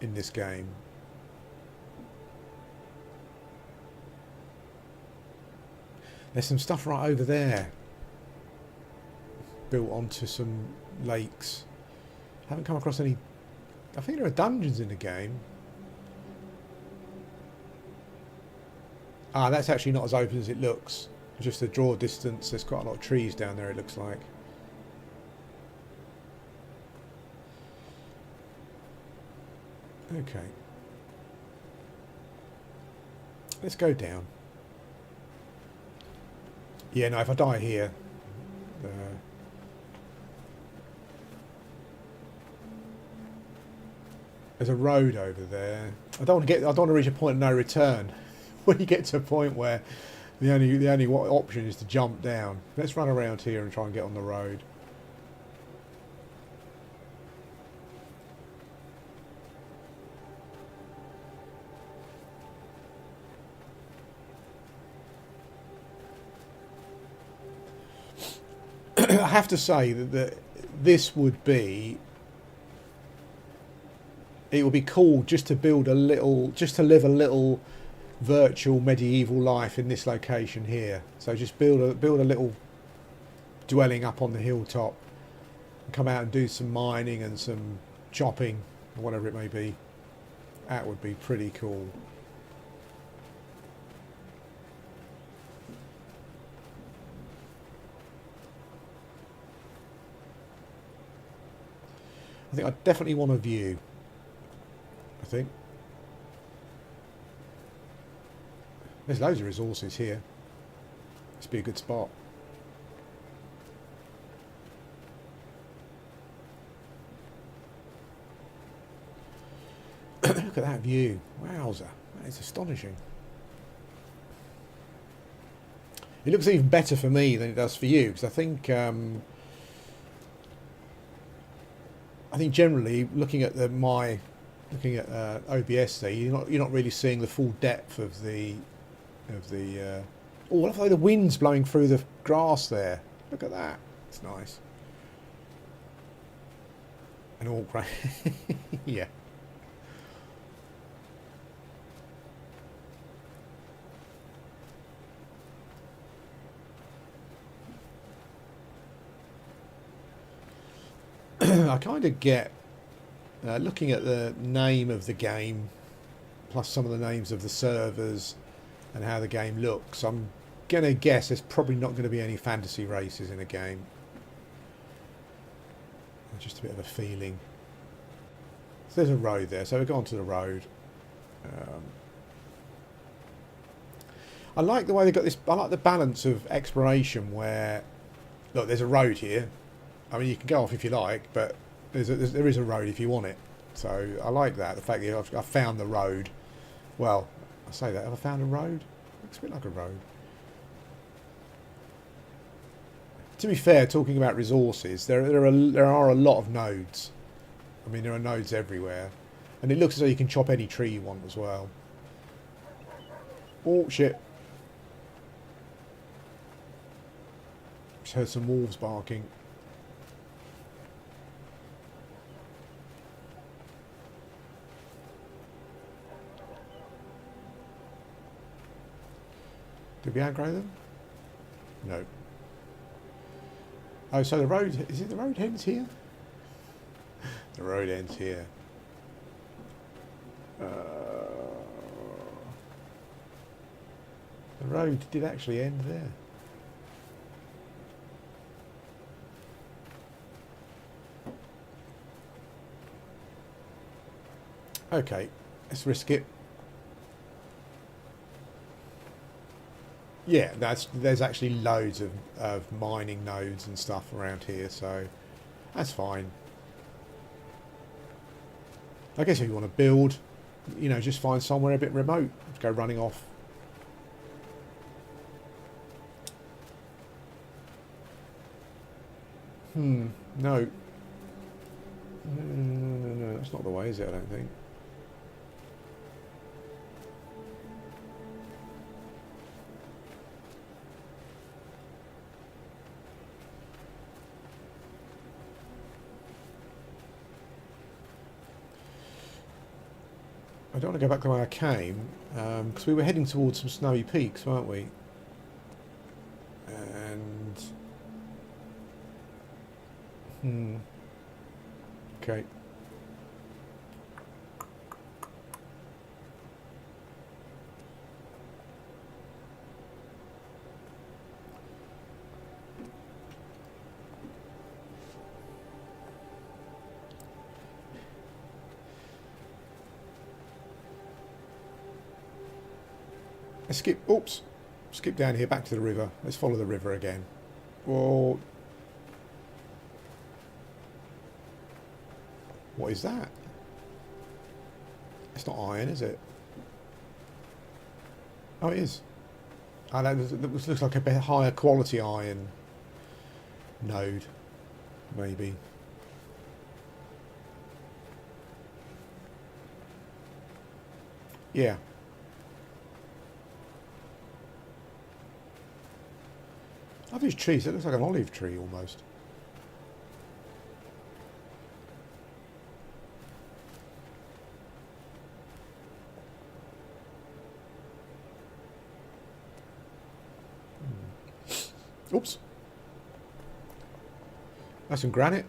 in this game. There's some stuff right over there. Built onto some lakes. Haven't come across any. I think there are dungeons in the game. Ah, that's actually not as open as it looks. Just a draw distance. There's quite a lot of trees down there, it looks like. Okay. Let's go down. Yeah, no, if I die here... there's a road over there. I don't want to reach a point of no return. When you get to a point where the only option is to jump down. Let's run around here and try and get on the road. I have to say that this would be it would be cool just to build a little, just to live a little virtual medieval life in this location here. So just build a little dwelling up on the hilltop and come out and do some mining and some chopping or whatever it may be. That would be pretty cool. I think I definitely want a view. I think there's loads of resources here. This would be a good spot. Look at that view. Wowza. That is astonishing. It looks even better for me than it does for you, because I think generally looking at OBS there, you're not really seeing the full depth of the oh, I love how the wind's blowing through the grass there. Look at that. It's nice. And all great. Yeah. I kind of get, looking at the name of the game, plus some of the names of the servers and how the game looks, I'm going to guess there's probably not going to be any fantasy races in a game. Just a bit of a feeling. So there's a road there, so we've gone to the road. I like the way they got this, I like the balance of exploration where, look, there's a road here. I mean, you can go off if you like, but there is a road if you want it. So I like that, the fact that I've found the road. Well, I say that, have I found a road? Looks a bit like a road. To be fair, talking about resources, there are a lot of nodes. I mean, there are nodes everywhere. And it looks as though you can chop any tree you want as well. Oh, shit. Just heard some wolves barking. Did we aggro them? No. Oh, so the road, is it the road ends here? The road ends here. The road did actually end there. Okay, let's risk it. Yeah, there's actually loads of mining nodes and stuff around here, so that's fine. I guess if you want to build, you know, just find somewhere a bit remote, go running off. No. No, that's not the way, is it? I don't think. I don't want to go back the way I came, because we were heading towards some snowy peaks, weren't we? And... Okay. Let's skip down here back to the river. Let's follow the river again. Whoa. What is that? It's not iron, is it? Oh, it is. Oh, that looks like a bit higher quality iron node, maybe. Yeah. I love these trees. It looks like an olive tree almost. Oops. That's some granite.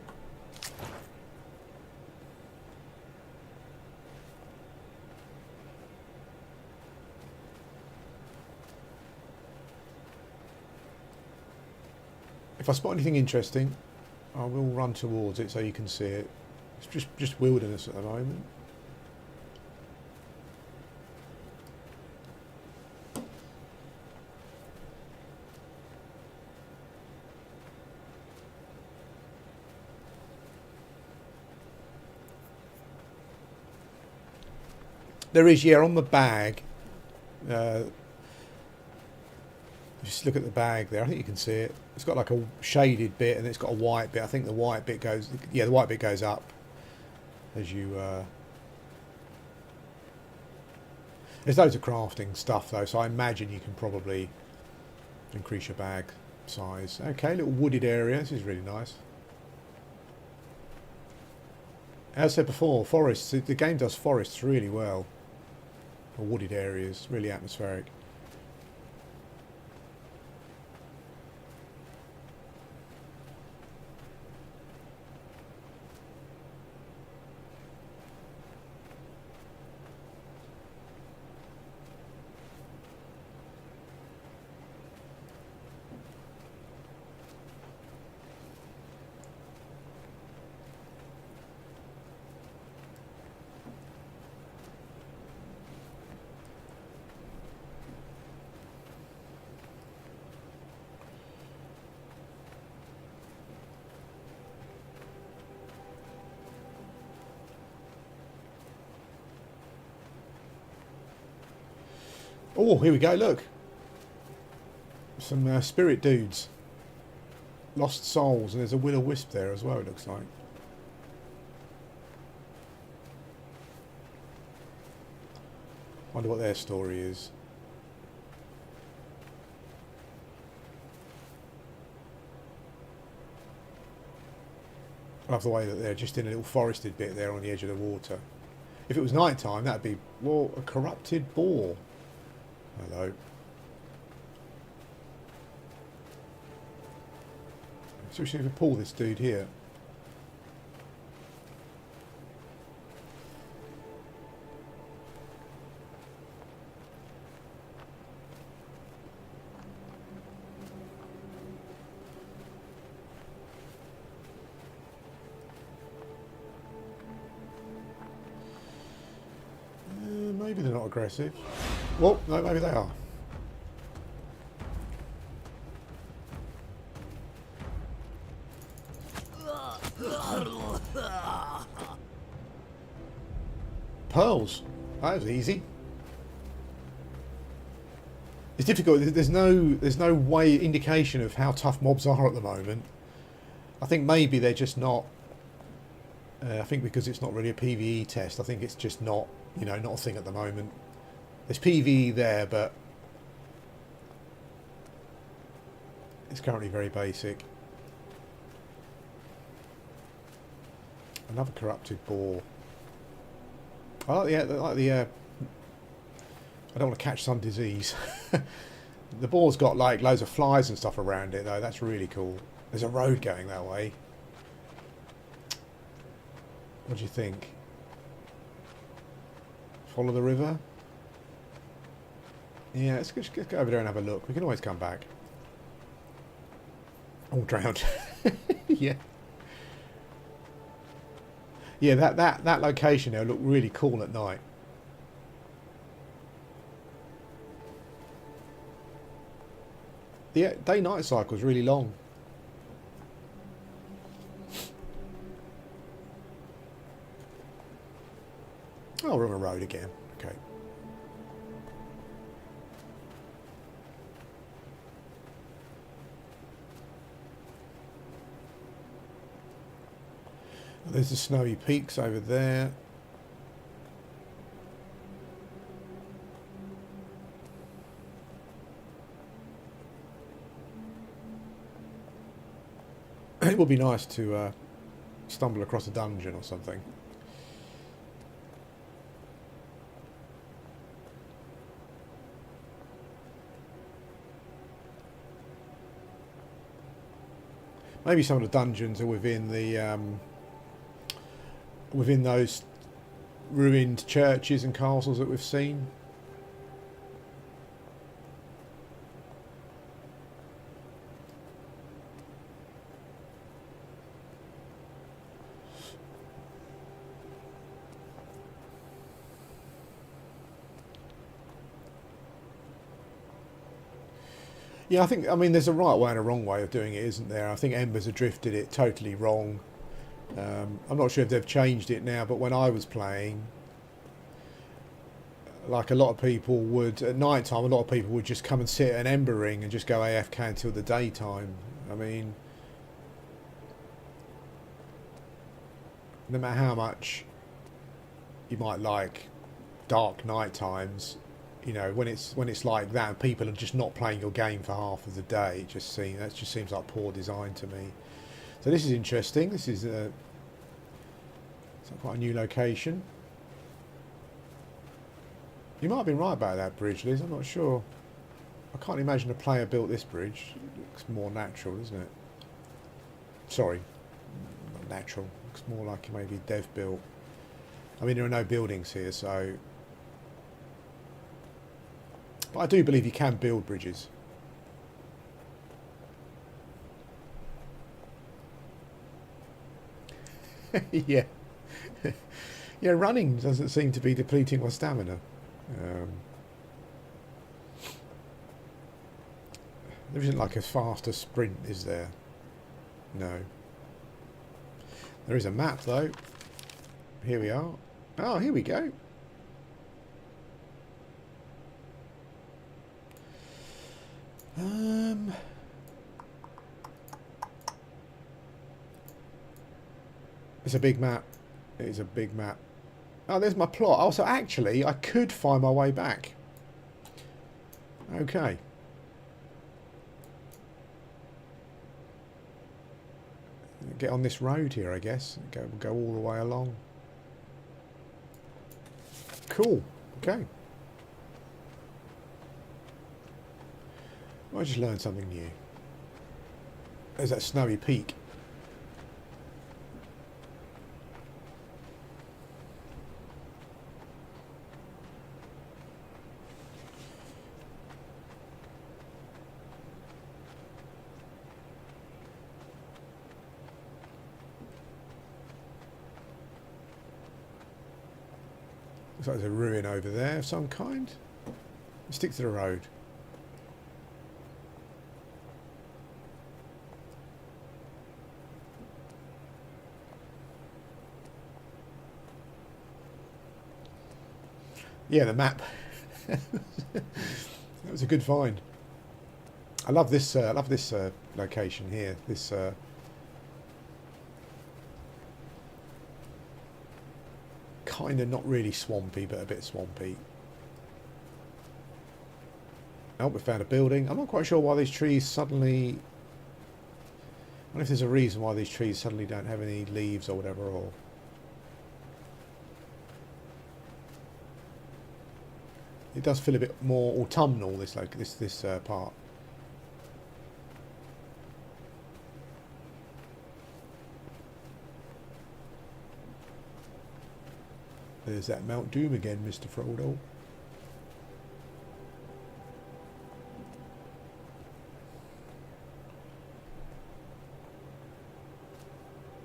If I spot anything interesting, I will run towards it so you can see it. It's just wilderness at the moment. There is, yeah, on the bag. Just look at the bag there. I think you can see it. It's got like a shaded bit and it's got a white bit. I think the white bit goes, yeah, the white bit goes up as you. There's loads of crafting stuff though, so I imagine you can probably increase your bag size. Okay, little wooded area. This is really nice. As I said before, forests. The game does forests really well. Or wooded areas, really atmospheric. Oh, here we go, look. Some spirit dudes. Lost souls, and there's a will-o-wisp there as well, it looks like. Wonder what their story is. I love the way that they're just in a little forested bit there on the edge of the water. If it was night time, that'd be, well, a corrupted boar. Hello. So we should pull this dude here. Maybe they're not aggressive. Well, no, maybe they are. Pearls. That was easy. It's difficult. There's no way indication of how tough mobs are at the moment. I think maybe they're just not. I think because it's not really a PvE test. I think it's just not, you know, not a thing at the moment. There's PvE there, but it's currently very basic. Another corrupted boar. I like the I don't want to catch some disease. The boar's got like loads of flies and stuff around it though. That's really cool. There's a road going that way. What do you think? Follow the river? Yeah, let's just go over there and have a look. We can always come back. All drowned. Yeah. Yeah, that location there looked really cool at night. The day-night cycle is really long. Oh, we're on a road again. Okay. There's the snowy peaks over there. It would be nice to stumble across a dungeon or something. Maybe some of the dungeons are within the within those ruined churches and castles that we've seen. Yeah, I mean, there's a right way and a wrong way of doing it, isn't there? I think Embers have drifted it totally wrong. I'm not sure if they've changed it now, but when I was playing, like a lot of people would, at night time, a lot of people would just come and sit at an Ember ring and just go AFK until the daytime. I mean, no matter how much you might like dark night times, you know, when it's like that and people are just not playing your game for half of the day, that just seems like poor design to me. So this is interesting. This is it's quite a new location. You might have been right about that bridge, Liz. I'm not sure. I can't imagine a player built this bridge. It looks more natural, doesn't it? Sorry, not natural. It looks more like maybe dev built. I mean, there are no buildings here, so. But I do believe you can build bridges. Yeah. Yeah, running doesn't seem to be depleting my stamina. There isn't like a faster sprint, is there? No. There is a map, though. Here we are. Oh, here we go. It's a big map. It is a big map. Oh, there's my plot. Oh, so actually, I could find my way back. Okay. Get on this road here, I guess. Go all the way along. Cool. Okay. I just learned something new. There's that snowy peak. Looks like there's a ruin over there of some kind. Stick to the road. Yeah, the map. That was a good find. I love this. Location here. This. Kind of not really swampy, but a bit swampy. Oh, we found a building. I'm not quite sure why these trees suddenly. I wonder if there's a reason why these trees suddenly don't have any leaves or whatever. Or it does feel a bit more autumnal. This part. There's that Mount Doom again, Mr. Frodo.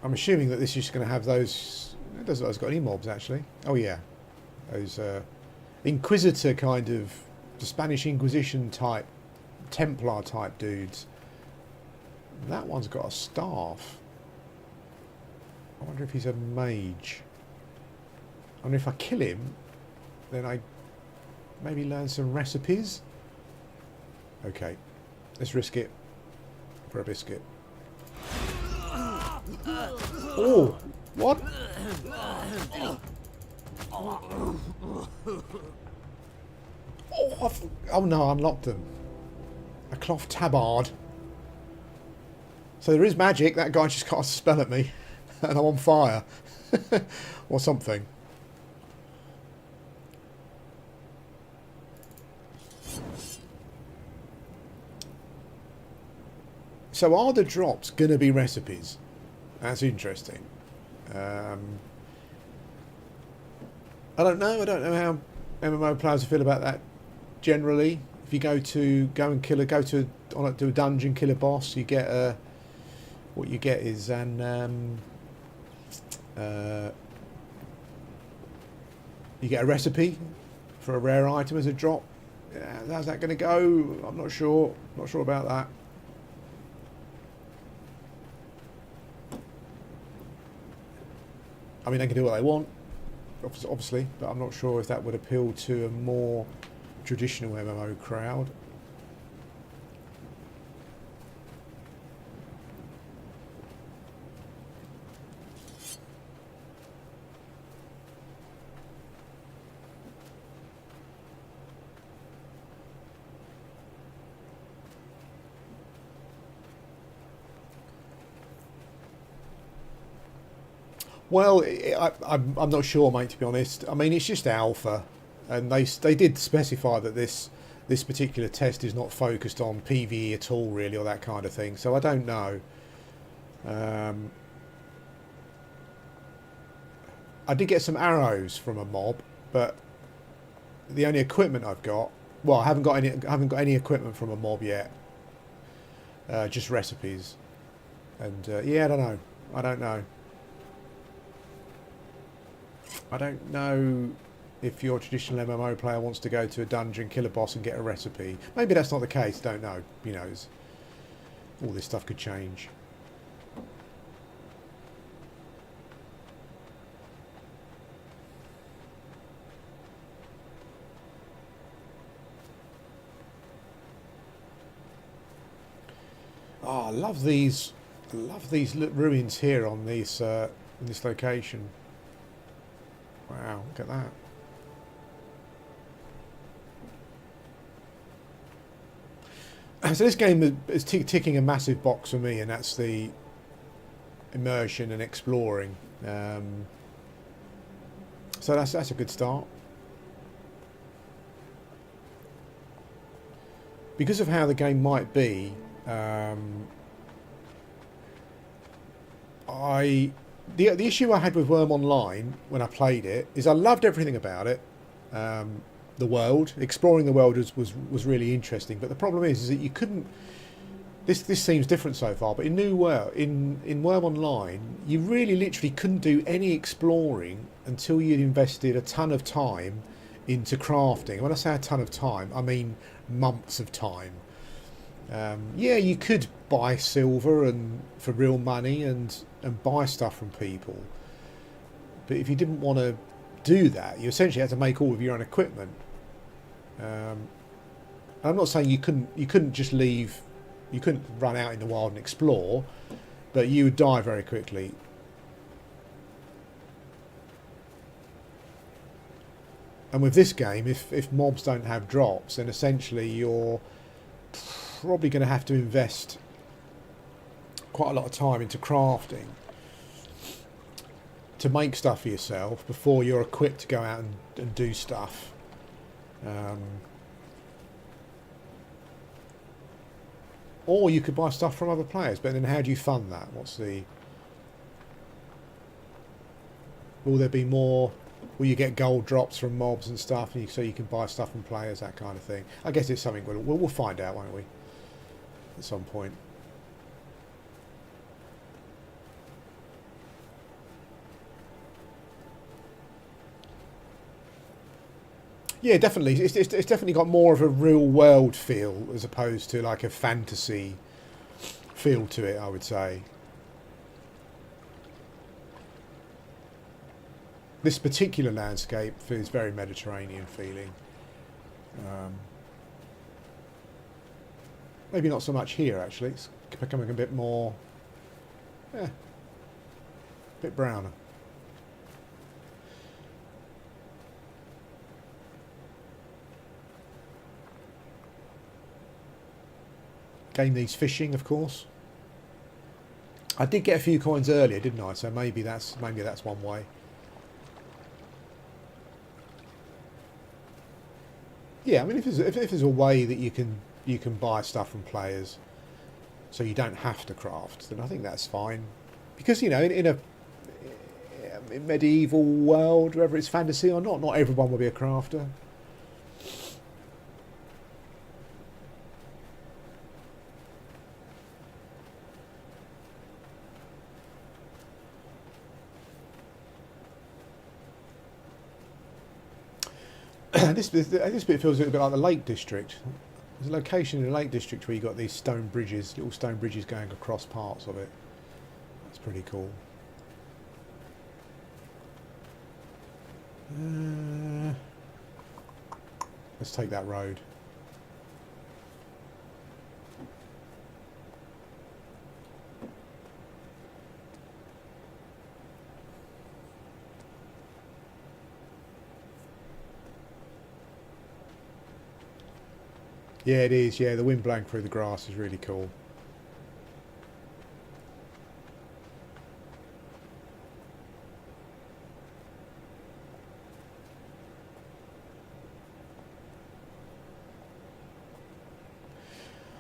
I'm assuming that this is just going to have those. It doesn't look like it's got any mobs actually. Oh yeah, those Inquisitor kind of, the Spanish Inquisition type, Templar type dudes. That one's got a staff. I wonder if he's a mage. I wonder if I kill him, then I maybe learn some recipes. Okay, let's risk it for a biscuit. Oh, what? Oh no, I unlocked them. A cloth tabard. So there is magic. That guy just cast a spell at me, and I'm on fire, or something. So are the drops going to be recipes? That's interesting. Um, I don't know. I don't know how MMO players feel about that generally. If you do a dungeon, kill a boss, you get a what you get is uh, you get a recipe for a rare item as a drop. How's that going to go? I'm not sure. Not sure about that. I mean, they can do what they want, obviously, but I'm not sure if that would appeal to a more traditional MMO crowd. Well, I'm not sure, mate. To be honest, I mean it's just alpha, and they did specify that this particular test is not focused on PvE at all, really, or that kind of thing. So I don't know. Um, I did get some arrows from a mob, but the only equipment I've got, well, I haven't got any equipment from a mob yet. Just recipes, and yeah, I don't know. I don't know. I don't know if your traditional MMO player wants to go to a dungeon, kill a boss and get a recipe. Maybe that's not the case, don't know. You know, all this stuff could change. Oh, I love these. I love these ruins here on this in this location. Wow, look at that. So this game is ticking a massive box for me, and that's the immersion and exploring. So that's a good start. Because of how the game might be, the issue I had with Worm Online when I played it is I loved everything about it. The world, exploring the world was really interesting, but the problem is that you couldn't. This seems different so far, but in Worm Online, you really literally couldn't do any exploring until you'd invested a ton of time into crafting. When I say a ton of time, I mean months of time. Yeah, you could buy silver and for real money and buy stuff from people, but if you didn't want to do that, you essentially had to make all of your own equipment. I'm not saying you couldn't just leave, you couldn't run out in the wild and explore, but you would die very quickly. And with this game, if mobs don't have drops, then essentially you're probably going to have to invest quite a lot of time into crafting to make stuff for yourself before you're equipped to go out and do stuff. Or you could buy stuff from other players, but then how do you fund that? Will there be more? Will you get gold drops from mobs and stuff, so you can buy stuff from players, that kind of thing? I guess it's something we'll find out, won't we? At some point. Yeah, definitely. It's definitely got more of a real world feel as opposed to like a fantasy feel to it, I would say. This particular landscape is very Mediterranean feeling. Maybe not so much here, actually. It's becoming a bit more... a bit browner. Game needs fishing, of course. I did get a few coins earlier, didn't I? So maybe that's one way. Yeah, I mean, if there's a way that you can buy stuff from players, so you don't have to craft, then I think that's fine. Because, you know, in a medieval world, whether it's fantasy or not everyone will be a crafter. This bit feels a little bit like the Lake District. There's a location in the Lake District where you've got these stone bridges, little stone bridges going across parts of it. That's pretty cool. Let's take that road. Yeah, it is. Yeah, the wind blowing through the grass is really cool.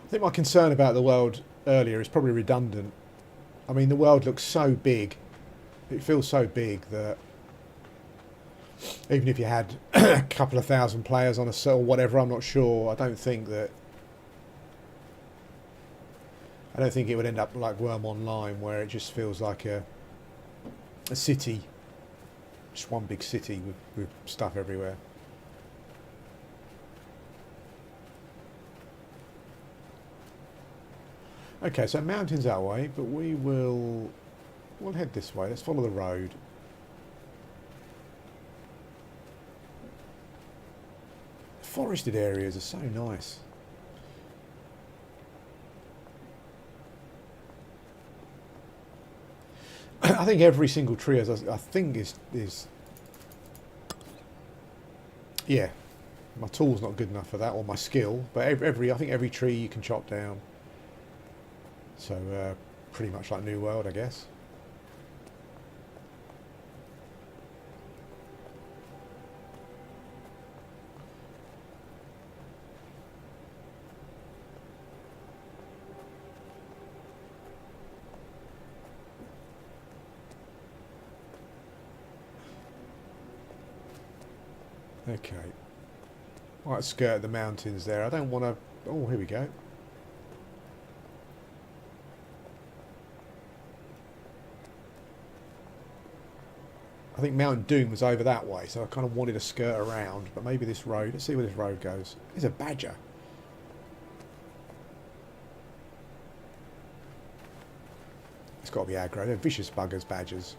I think my concern about the world earlier is probably redundant. I mean, the world looks so big. It feels so big that even if you had a couple of thousand players on a set or whatever, I'm not sure. I don't think it would end up like Worm Online, where it just feels like a city, just one big city with stuff everywhere. Okay, so mountains that way, but we'll head this way. Let's follow the road. Forested areas are so nice. I think every single tree, I think is yeah. My tool's not good enough for that, or my skill. But I think every tree you can chop down. So pretty much like New World, I guess. Okay. Might skirt the mountains there. I don't want to... Oh, here we go. I think Mount Doom was over that way, so I kind of wanted to skirt around. But maybe this road... Let's see where this road goes. There's a badger. It's got to be aggro. They're vicious buggers, badgers.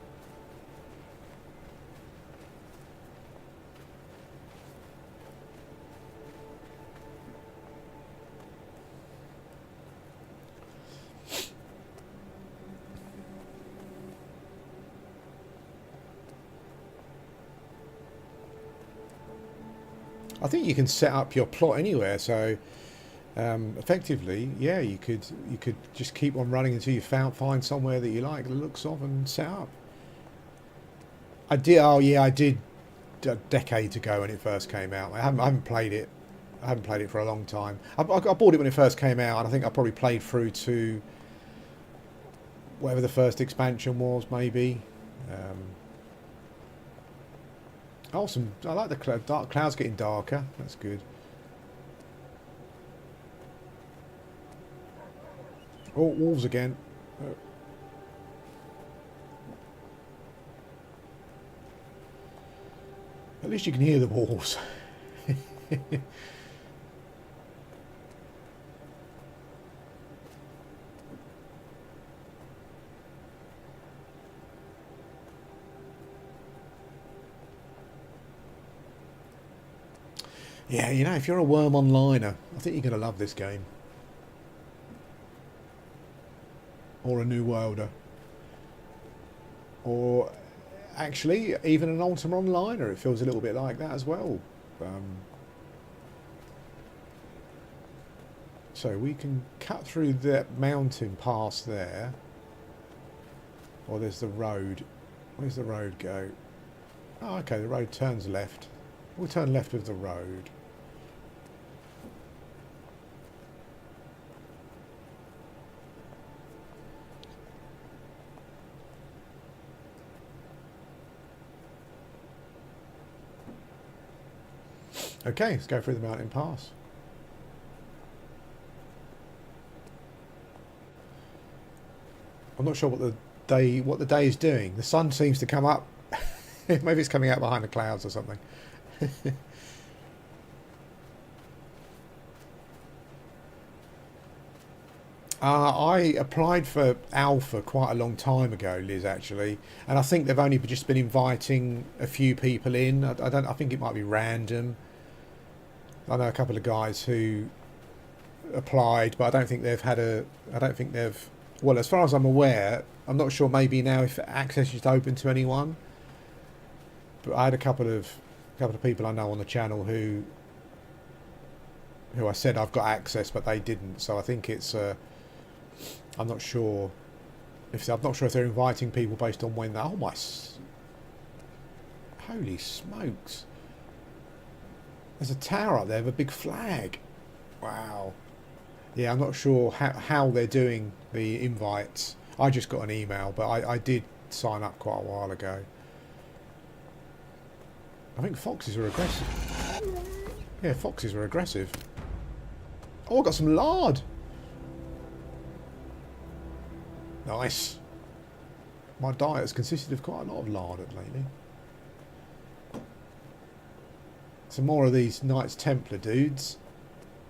I think you can set up your plot anywhere, so effectively, yeah, you could just keep on running until you find somewhere that you like the looks of and set up. I did. Oh yeah, I did decades ago when it first came out. I haven't played it. I haven't played it for a long time. I bought it when it first came out, and I think I probably played through to whatever the first expansion was, maybe. Awesome. I like the dark clouds getting darker. That's good. Oh, wolves again. At least you can hear the wolves. Yeah, you know, if you're a Worm Onliner, I think you're going to love this game. Or a New Worlder. Or actually, even an Ultima Onliner, it feels a little bit like that as well. So we can cut through that mountain pass there. Or there's the road. Where's the road go? Oh, okay, the road turns left. We'll turn left of the road. Okay, let's go through the mountain pass. I'm not sure what the day is doing. The sun seems to come up. Maybe it's coming out behind the clouds or something. I applied for Alpha quite a long time ago, Liz, actually, and I think they've only just been inviting a few people in. I think it might be random. I know a couple of guys who applied, but I don't think they've had a. I don't think they've. Well, as far as I'm aware, I'm not sure. Maybe now if access is open to anyone. But I had a couple of people I know on the channel who I said I've got access, but they didn't. So I think it's. I'm not sure if they're inviting people based on when they. Oh my! Holy smokes! There's a tower up there with a big flag. Wow. Yeah, I'm not sure how they're doing the invites. I just got an email, but I did sign up quite a while ago. I think foxes are aggressive. Yeah, foxes are aggressive. Oh, I got some lard. Nice. My diet has consisted of quite a lot of lard lately. Some more of these Knights Templar dudes.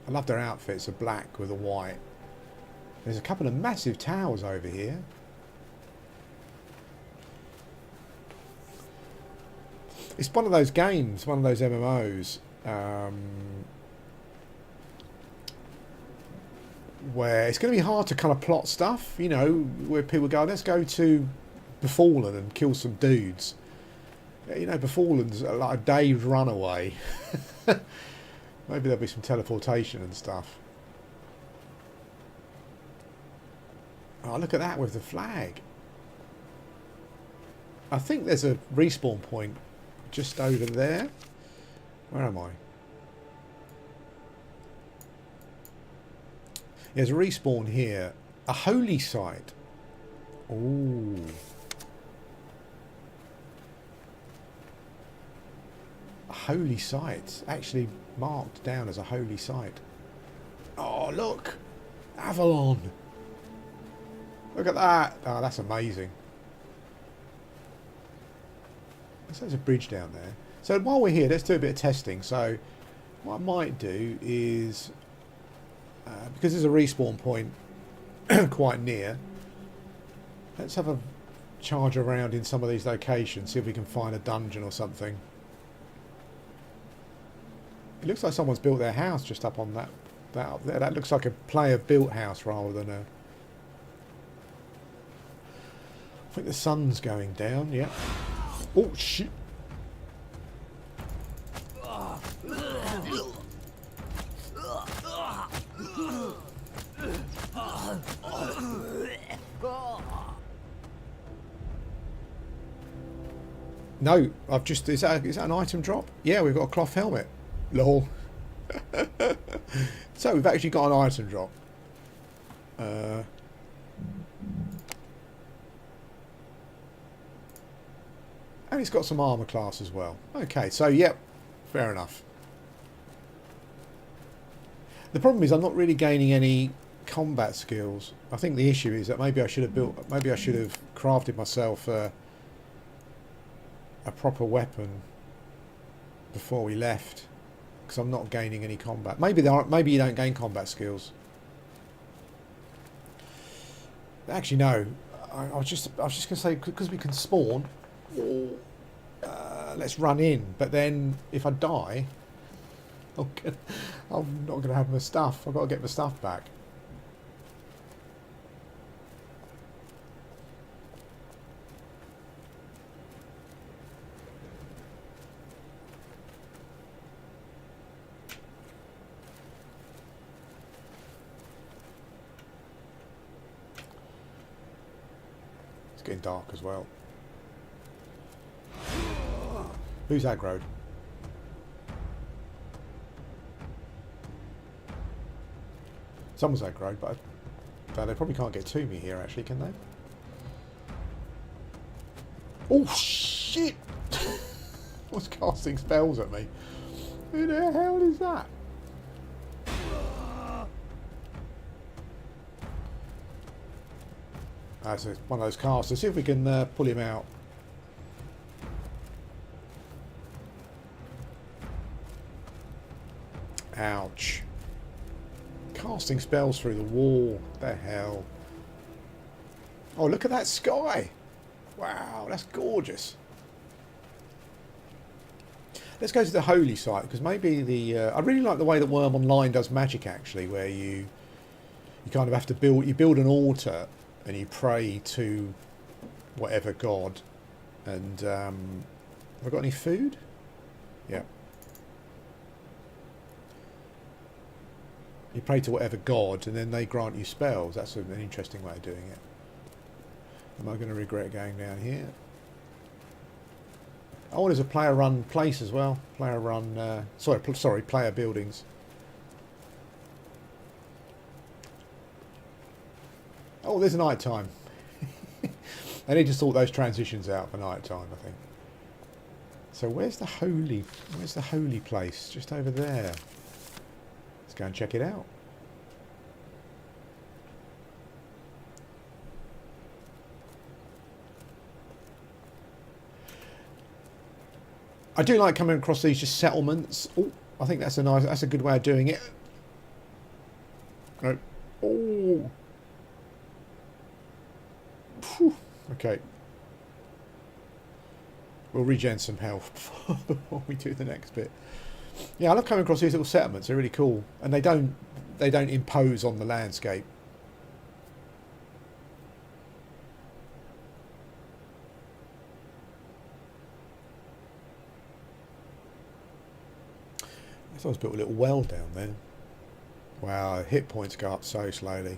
I love their outfits, a black with a white. There's a couple of massive towers over here. It's one of those games, one of those MMOs, where it's going to be hard to kind of plot stuff, you know, where people go, let's go to Befallen and kill some dudes. You know, Befallen's like a day's run away. Maybe there'll be some teleportation and stuff. Oh, look at that with the flag. I think there's a respawn point just over there. Where am I? There's a respawn here. A holy site. Ooh. A holy site. Actually marked down as a holy site. Oh, look. Avalon. Look at that. Oh, that's amazing. So there's a bridge down there. So while we're here, let's do a bit of testing. So what I might do is, because there's a respawn point quite near, let's have a charge around in some of these locations, see if we can find a dungeon or something. It looks like someone's built their house just up on that up there. That looks like a player-built house rather than a... I think the sun's going down, yeah. Oh, shit. No, I've just... Is that an item drop? Yeah, we've got a cloth helmet. Lol. So we've actually got an item drop. And it's got some armor class as well. Okay, so yep, fair enough. The problem is I'm not really gaining any combat skills. I think the issue is that maybe I should have crafted myself a proper weapon before we left, because I'm not gaining any combat. Maybe you don't gain combat skills. Actually, no. I was just going to say, because we can spawn. Let's run in, but then if I die, I'm not going to have my stuff. I've got to get my stuff back. It's getting dark as well. Who's aggroed? Someone's aggroed, but they probably can't get to me here, actually, can they? Oh, shit! What's casting spells at me? Who the hell is that? That's one of those cars. Let's see if we can pull him out. Ouch. Casting spells through the wall. What the hell? Oh, look at that sky. Wow, that's gorgeous. Let's go to the holy site, because maybe the... I really like the way that Worm Online does magic, actually, where you kind of have to build... You build an altar and you pray to whatever god. And have I got any food? Yeah. You pray to whatever god and then they grant you spells. That's an interesting way of doing it. Am I going to regret going down here? Oh, there's a player-run place as well. Player-run... sorry, player buildings. Oh, there's night time. They need to sort those transitions out for night time, I think. So where's the holy place? Just over there. Let's go and check it out. I do like coming across these just settlements. Oh, I think that's a good way of doing it. No. Oh. Whew. Okay. We'll regen some health before we do the next bit. Yeah, I love coming across these little settlements. They're really cool, and they don't impose on the landscape. I was built a little well down then. Wow, hit points go up so slowly.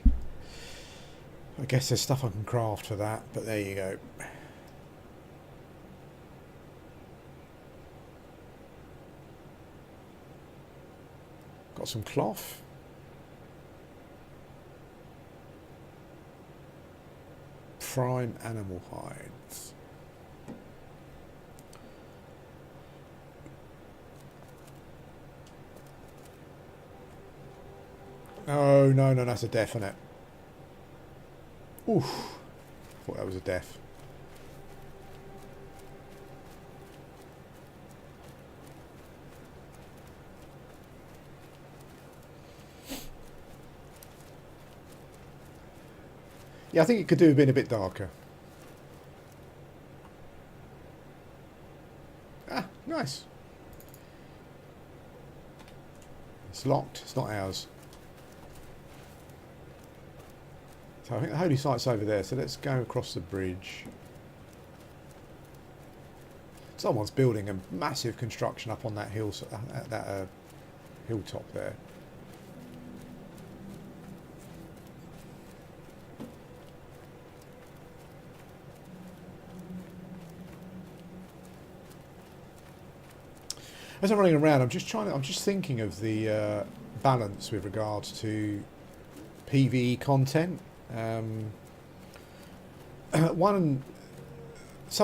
I guess there's stuff I can craft for that, but there you go. Got some cloth. Prime animal hides. Oh, no, that's a definite. Oof. Thought that was a death. Yeah, I think it could do have been a bit darker. Ah, nice. It's locked. It's not ours. So I think the holy site's over there. So let's go across the bridge. Someone's building a massive construction up on that hill, that hilltop there. As I'm running around, I'm just thinking of the balance with regards to PvE content. Some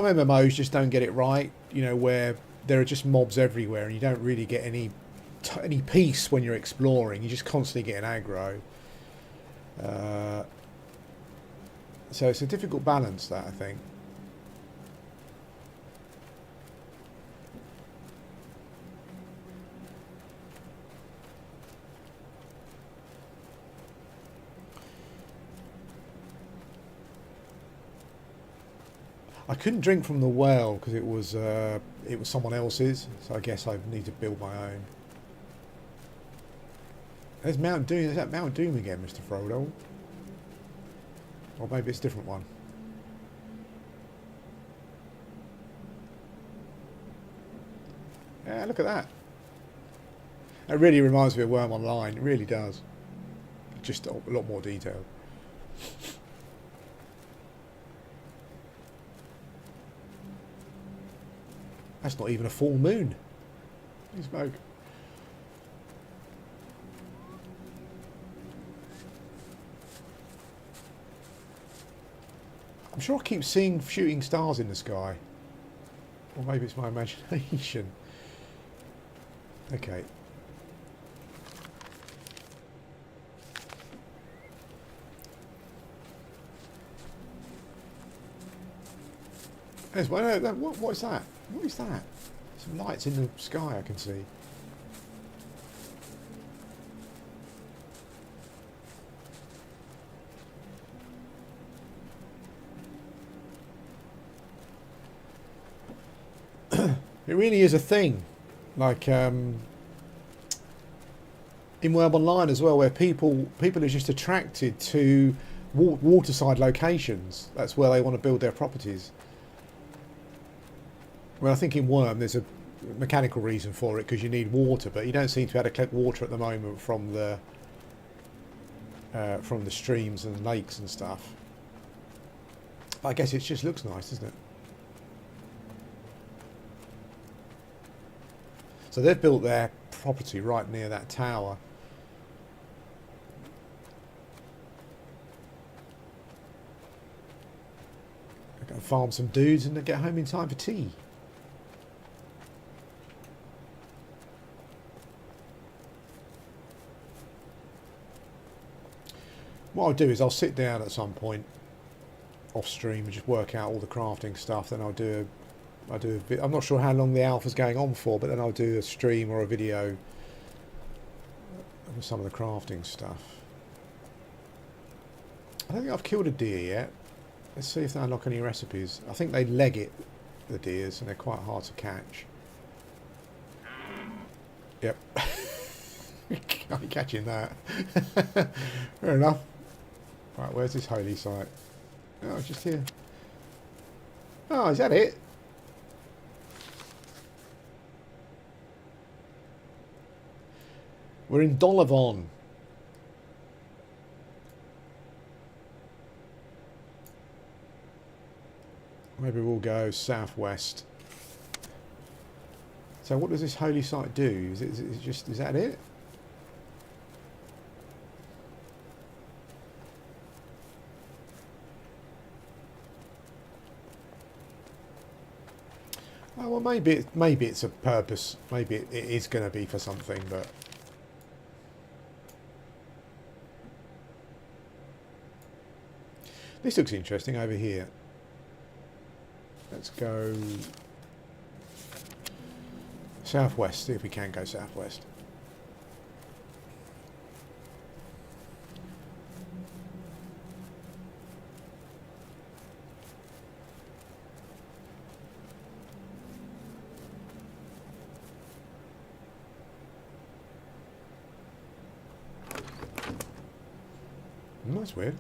MMOs just don't get it right, you know, where there are just mobs everywhere and you don't really get any peace when you're exploring. You're just constantly getting aggro. So it's a difficult balance, that, I think. I couldn't drink from the well because it was someone else's, so I guess I need to build my own. There's Mount Doom. Is that Mount Doom again, Mr. Frodo? Or maybe it's a different one. Yeah, look at that. It really reminds me of Worm Online. It really does. Just a lot more detail. That's not even a full moon. Holy smoke. I'm sure I keep seeing shooting stars in the sky. Or maybe it's my imagination. Okay. There's one. What is that? What is that? Some lights in the sky I can see. It really is a thing. Like in Worm Online as well, where people are just attracted to waterside locations. That's where they want to build their properties. Well, I think in Worm there's a mechanical reason for it, because you need water, but you don't seem to be able to collect water at the moment from the streams and lakes and stuff. But I guess it just looks nice, doesn't it? So they've built their property right near that tower. They're going to farm some dudes and get home in time for tea. What I'll do is I'll sit down at some point off stream and just work out all the crafting stuff. Then I'll do a I'm not sure how long the alpha's going on for, but then I'll do a stream or a video of some of the crafting stuff. I don't think I've killed a deer yet. Let's see if they unlock any recipes. I think they leg it, the deers, and they're quite hard to catch. Yep. Can't be catching that. Fair enough. Right, where's this holy site? Oh, it's just here. Oh, is that it? We're in Dolavon. Maybe we'll go southwest. So what does this holy site do? Is that it? Oh, well, maybe it's a purpose. Maybe it is going to be for something, but. This looks interesting over here. Let's go southwest, see if we can go southwest. That's weird.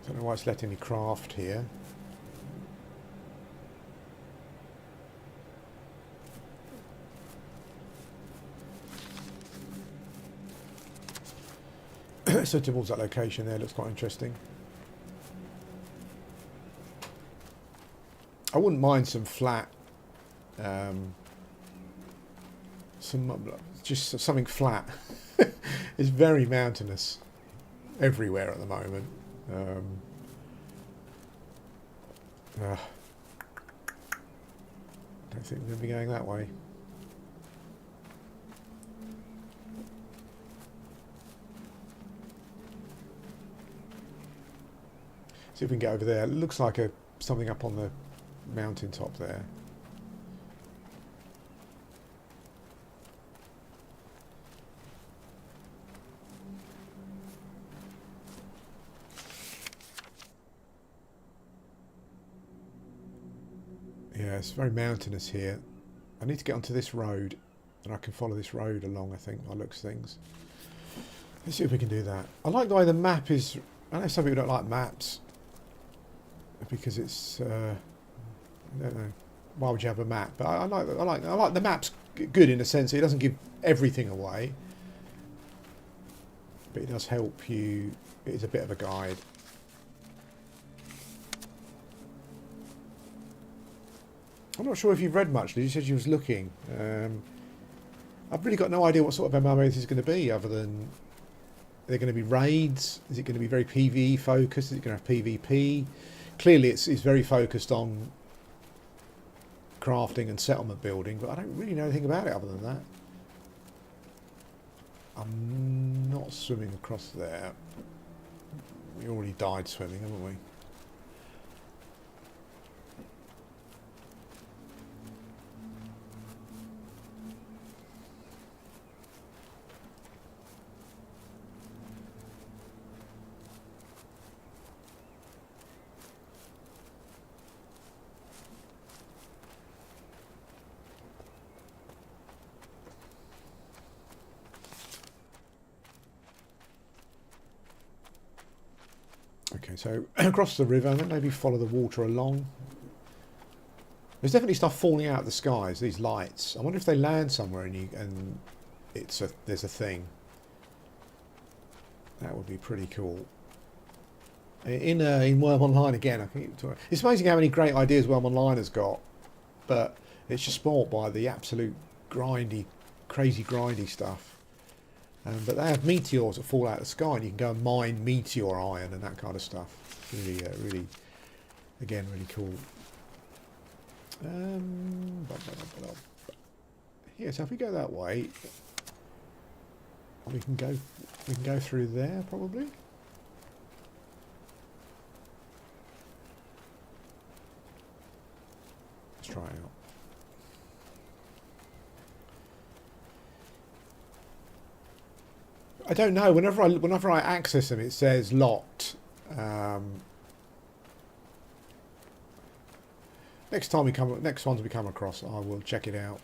Don't know why it's letting me craft here. So towards that location there, looks quite interesting. I wouldn't mind some flat, just something flat. It's very mountainous everywhere at the moment. Don't think we're going to be going that way. See if we can get over there. It looks like something up on the mountaintop there. Yeah, it's very mountainous here. I need to get onto this road, and I can follow this road along, I think, by looks of things. Let's see if we can do that. I like the way the map is. I know some people don't like maps because it's I don't know, why would you have a map? But I like the map's good in a sense. It doesn't give everything away, but it does help you. It is a bit of a guide. I'm not sure if you've read much. You said you was looking. I've really got no idea what sort of MMO this is going to be, other than are there going to be raids? Is it going to be very PvE focused? Is it going to have PvP? Clearly, it's very focused on crafting and settlement building, but I don't really know anything about it other than that. I'm not swimming across there. We already died swimming, haven't we? Okay, so across the river and then maybe follow the water along. There's definitely stuff falling out of the skies, these lights. I wonder if they land somewhere and there's a thing. That would be pretty cool. In Worm Online again, I think it's amazing how many great ideas Worm Online has got, but it's just spoilt by the absolute crazy grindy stuff. But they have meteors that fall out of the sky, and you can go and mine meteor iron and that kind of stuff. Really, again, really cool. Yeah, so if we go that way, we can go through there probably. Let's try it out. I don't know. Whenever I access them, it says locked. Next ones we come across, I will check it out.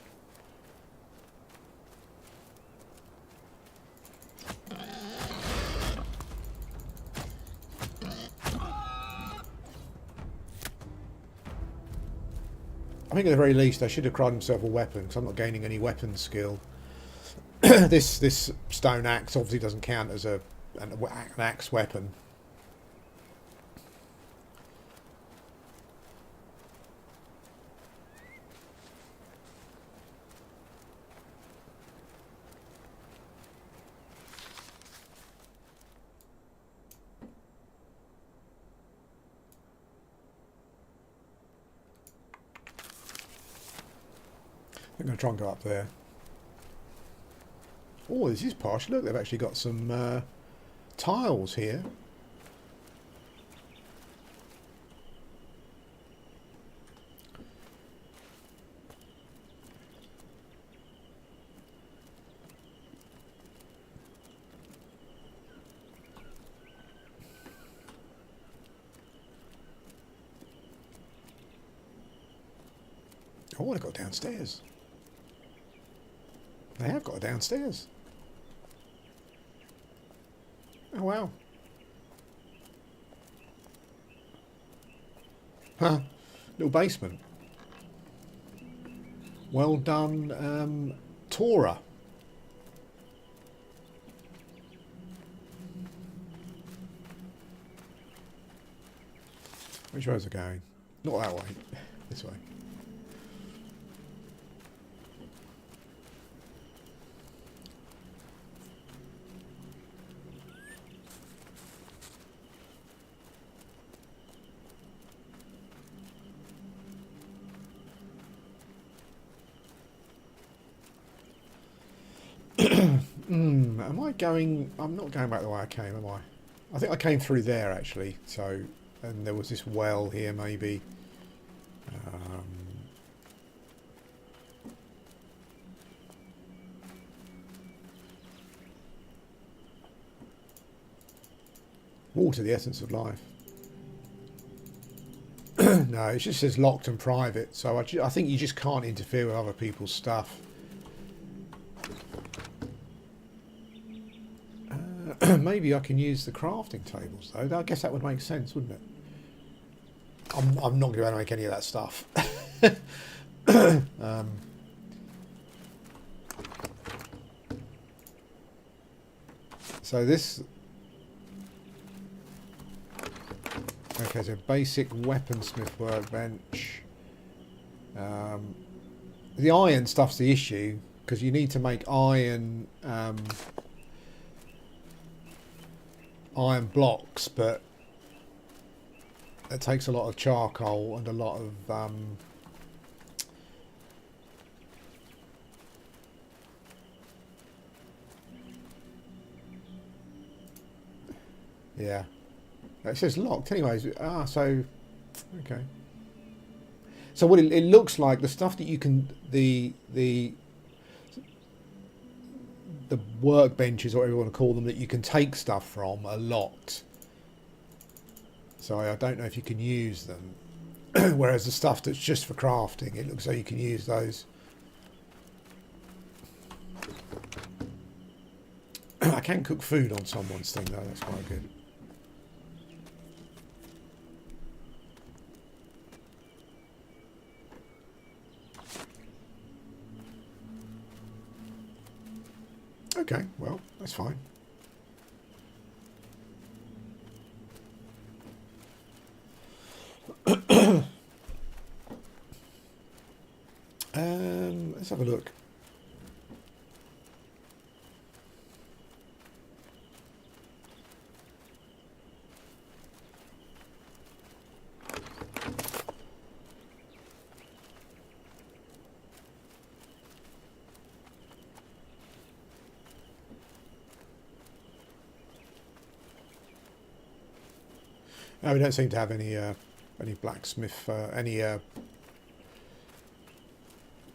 I think at the very least I should have cried myself a weapon, because I'm not gaining any weapon skill. This stone axe obviously doesn't count as an axe weapon. I'm going to try and go up there. Oh, this is posh. Look, they've actually got some tiles here. Oh, I want to go downstairs. They have got a downstairs. Oh, wow. Huh. Little basement. Well done, Tora. Which way is it going? Not that way. This way. Am I going... I'm not going back the way I came, am I? I think I came through there, actually. So, and there was this well here, maybe. Water, the essence of life. No, it just says locked and private. So I think you just can't interfere with other people's stuff. Maybe I can use the crafting tables though. I guess that would make sense, wouldn't it? I'm not going to make any of that stuff. So this... Okay, so basic weaponsmith workbench. The iron stuff's the issue, because you need to make iron... iron blocks, but it takes a lot of charcoal and a lot of Yeah. It says locked anyways. So okay. So what it looks like, the stuff that you can, the workbenches or whatever you want to call them that you can take stuff from are locked. So I don't know if you can use them. Whereas the stuff that's just for crafting, it looks like you can use those. I can cook food on someone's thing though, that's quite good. Okay, well, that's fine. Let's have a look. No, we don't seem to have any blacksmith, any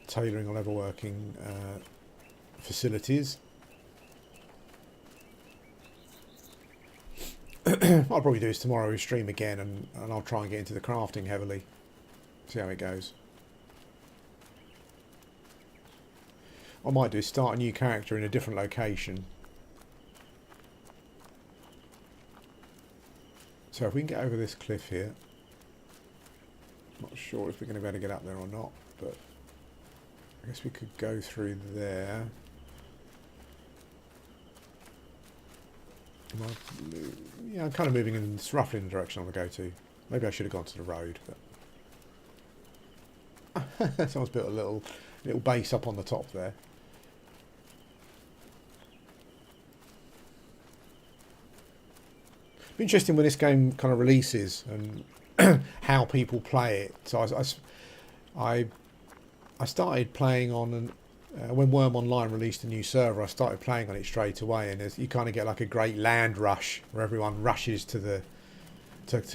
tailoring or leatherworking facilities. What I'll probably do is tomorrow we stream again and I'll try and get into the crafting heavily. See how it goes. What I might do is start a new character in a different location. So if we can get over this cliff here, not sure if we're going to be able to get up there or not, but I guess we could go through there. Yeah, I'm kind of moving in roughly in the direction I want to go to. Maybe I should have gone to the road, but someone's built a little base up on the top there. Be interesting when this game kind of releases and how people play it. So I started playing on when Worm Online released a new server. I started playing on it straight away, and you kind of get like a great land rush where everyone rushes to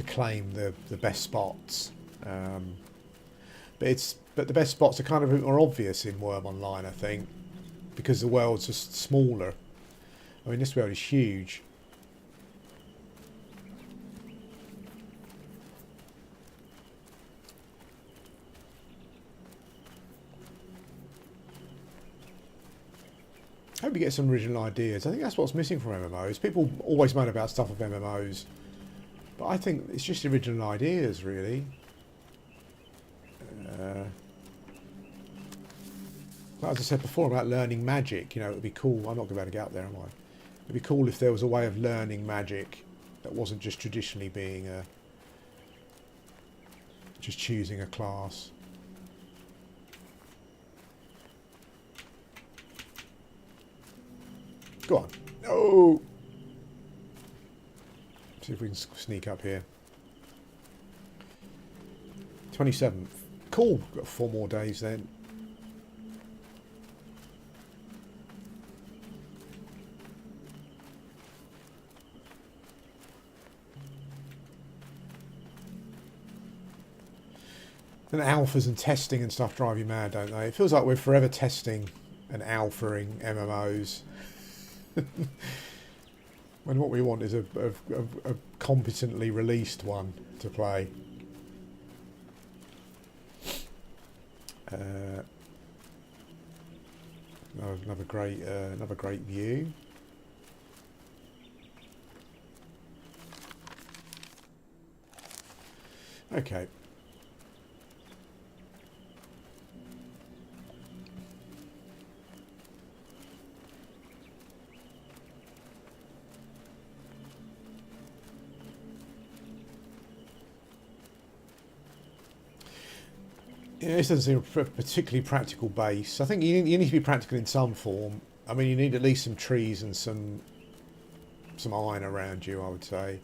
claim the best spots. But the best spots are kind of a bit more obvious in Worm Online, I think, because the world's just smaller. I mean, this world is huge. I hope you get some original ideas. I think that's what's missing from MMOs. People always moan about stuff with MMOs, but I think it's just original ideas, really. As I said before about learning magic, you know, it would be cool. I'm not going to be able to get up there, am I? It'd be cool if there was a way of learning magic that wasn't just traditionally being just choosing a class. Go on. No! See if we can sneak up here. 27th. Cool. Got 4 more days then. And alphas and testing and stuff drive you mad, don't they? It feels like we're forever testing and alphaing MMOs. When what we want is a competently released one to play. Another great view. Okay. Yeah, this doesn't seem a particularly practical base. I think you need to be practical in some form. I mean, you need at least some trees and some iron around you, I would say.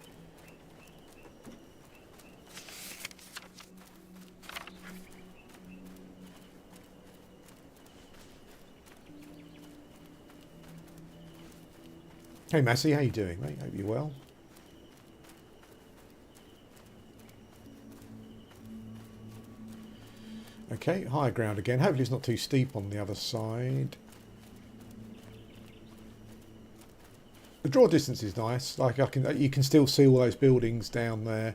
Hey Massey, how you doing, mate? Hope you're well. Okay, higher ground again. Hopefully it's not too steep on the other side. The draw distance is nice. Like you can still see all those buildings down there.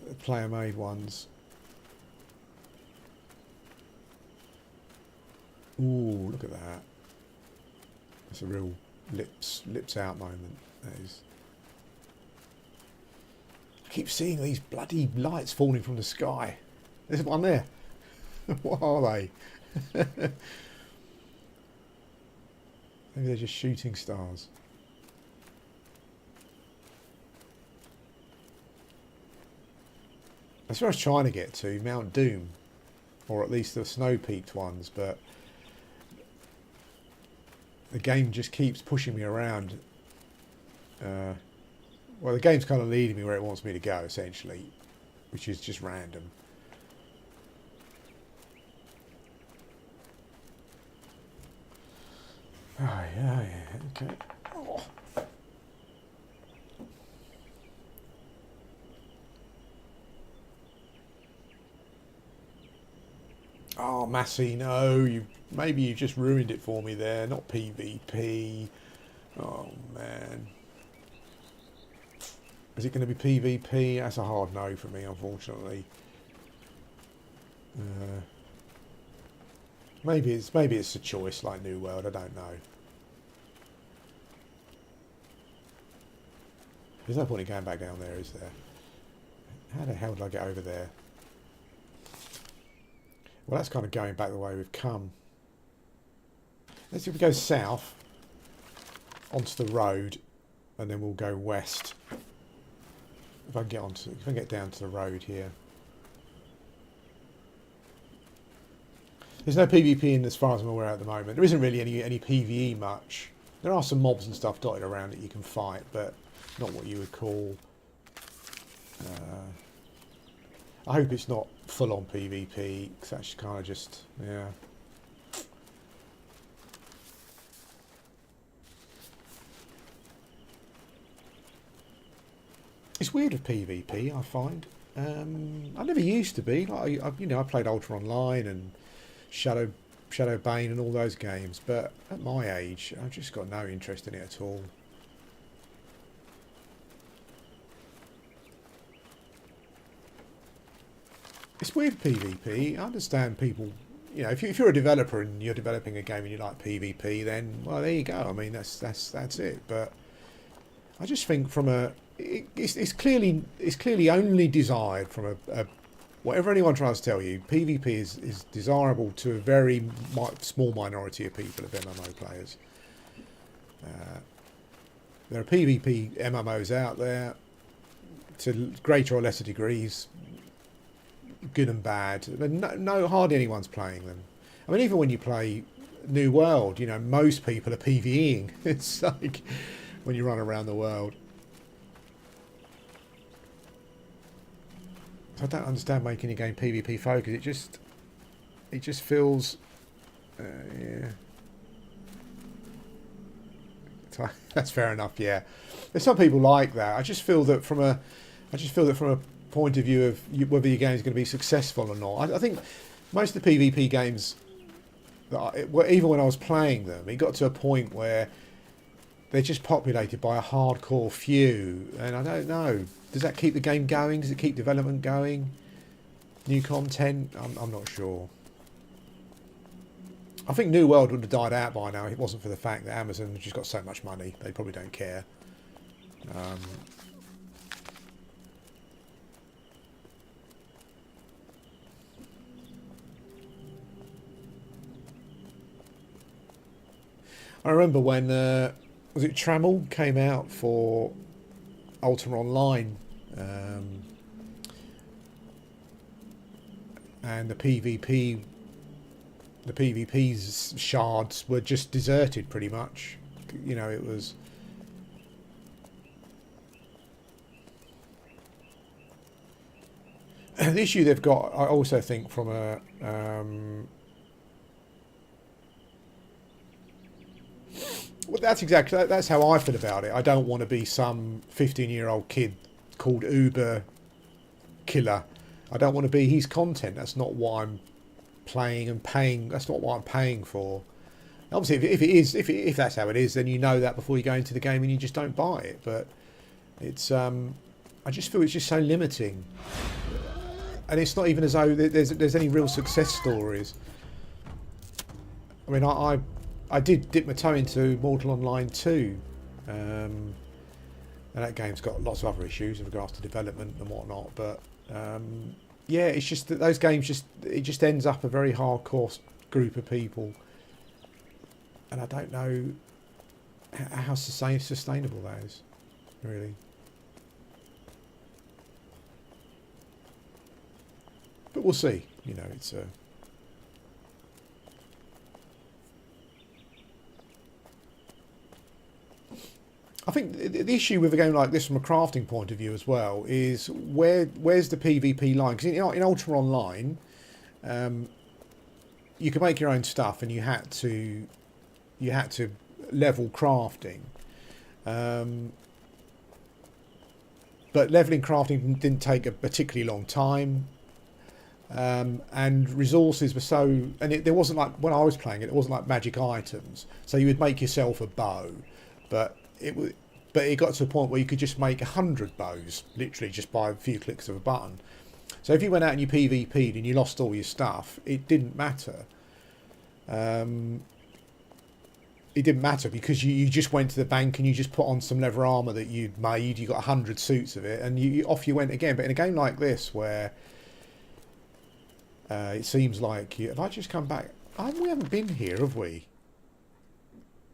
The player-made ones. Ooh, look at that. That's a real lips out moment. That is. I keep seeing these bloody lights falling from the sky. There's one there. What are they? Maybe they're just shooting stars. That's where I was trying to get to, Mount Doom. Or at least the snow-peaked ones, but the game just keeps pushing me around. Well, the game's kind of leading me where it wants me to go, essentially, which is just random. Oh, yeah, okay. Oh. Oh, Massey, no, maybe you just ruined it for me there. Not PvP. Oh, man. Is it going to be PvP? That's a hard no for me, unfortunately. Maybe it's a choice like New World. I don't know. There's no point in going back down there, is there? How the hell did I get over there? Well, that's kind of going back the way we've come. Let's see if we go south onto the road, and then we'll go west. If I can get down to the road here. There's no PvP in as far as I'm aware at the moment. There isn't really any PvE much. There are some mobs and stuff dotted around that you can fight, but not what you would call... I hope it's not full-on PvP, because that's kind of just... yeah. It's weird with PvP, I find. I never used to be. Like, I played Ultra Online and Shadow Bane and all those games, but at my age, I've just got no interest in it at all. It's weird PvP. I understand people, if you're a developer and you're developing a game and you like PvP, then well, there you go. I mean, that's it. But I just think from a it's clearly only desired from a whatever anyone tries to tell you, PvP is desirable to a very small minority of people, of MMO players. There are PvP MMOs out there to greater or lesser degrees, good and bad, but hardly anyone's playing them. I mean, even when you play New World, most people are PvEing. It's like when you run around the world. I don't understand making a game PvP focused. It just feels, yeah. That's fair enough. Yeah, there's some people like that. I just feel that from a point of view of whether your game is going to be successful or not. I think most of the PvP games, even when I was playing them, it got to a point where they're just populated by a hardcore few, and I don't know. Does that keep the game going? Does it keep development going? New content? I'm not sure. I think New World would have died out by now if it wasn't for the fact that Amazon has just got so much money. They probably don't care. I remember when was it Trammel came out for Ultima Online, and the PvP's shards were just deserted pretty much. It was. The issue they've got, I also think, from a well, that's how I feel about it. I don't want to be some 15-year-old kid called Uber Killer I don't want to be his content. That's not what I'm playing and paying. That's not what I'm paying for. Obviously, if that's how it is, then you know that before you go into the game and you just don't buy it. But it's I just feel it's just so limiting, and it's not even as though there's any real success stories. I mean, I did dip my toe into Mortal Online 2, and that game's got lots of other issues with regards to development and whatnot. But yeah, it's just that those games just ends up a very hardcore group of people, and I don't know how sustainable that is, really. But we'll see. You know, it's a. I think the issue with a game like this, from a crafting point of view as well, is where's the PvP line? Because in Ultra Online, you could make your own stuff, and you had to level crafting. But leveling crafting didn't take a particularly long time. And resources were so, and there wasn't like, when I was playing it, it wasn't like magic items. So you would make yourself a bow, but it got to a point where you could just make 100 bows, literally just by a few clicks of a button. So if you went out and you PvP'd and you lost all your stuff, it didn't matter. It didn't matter because you just went to the bank and you just put on some leather armour that you'd made. You got 100 suits of it, and off you went again. But in a game like this, where it seems like have I just come back? We haven't been here, have we?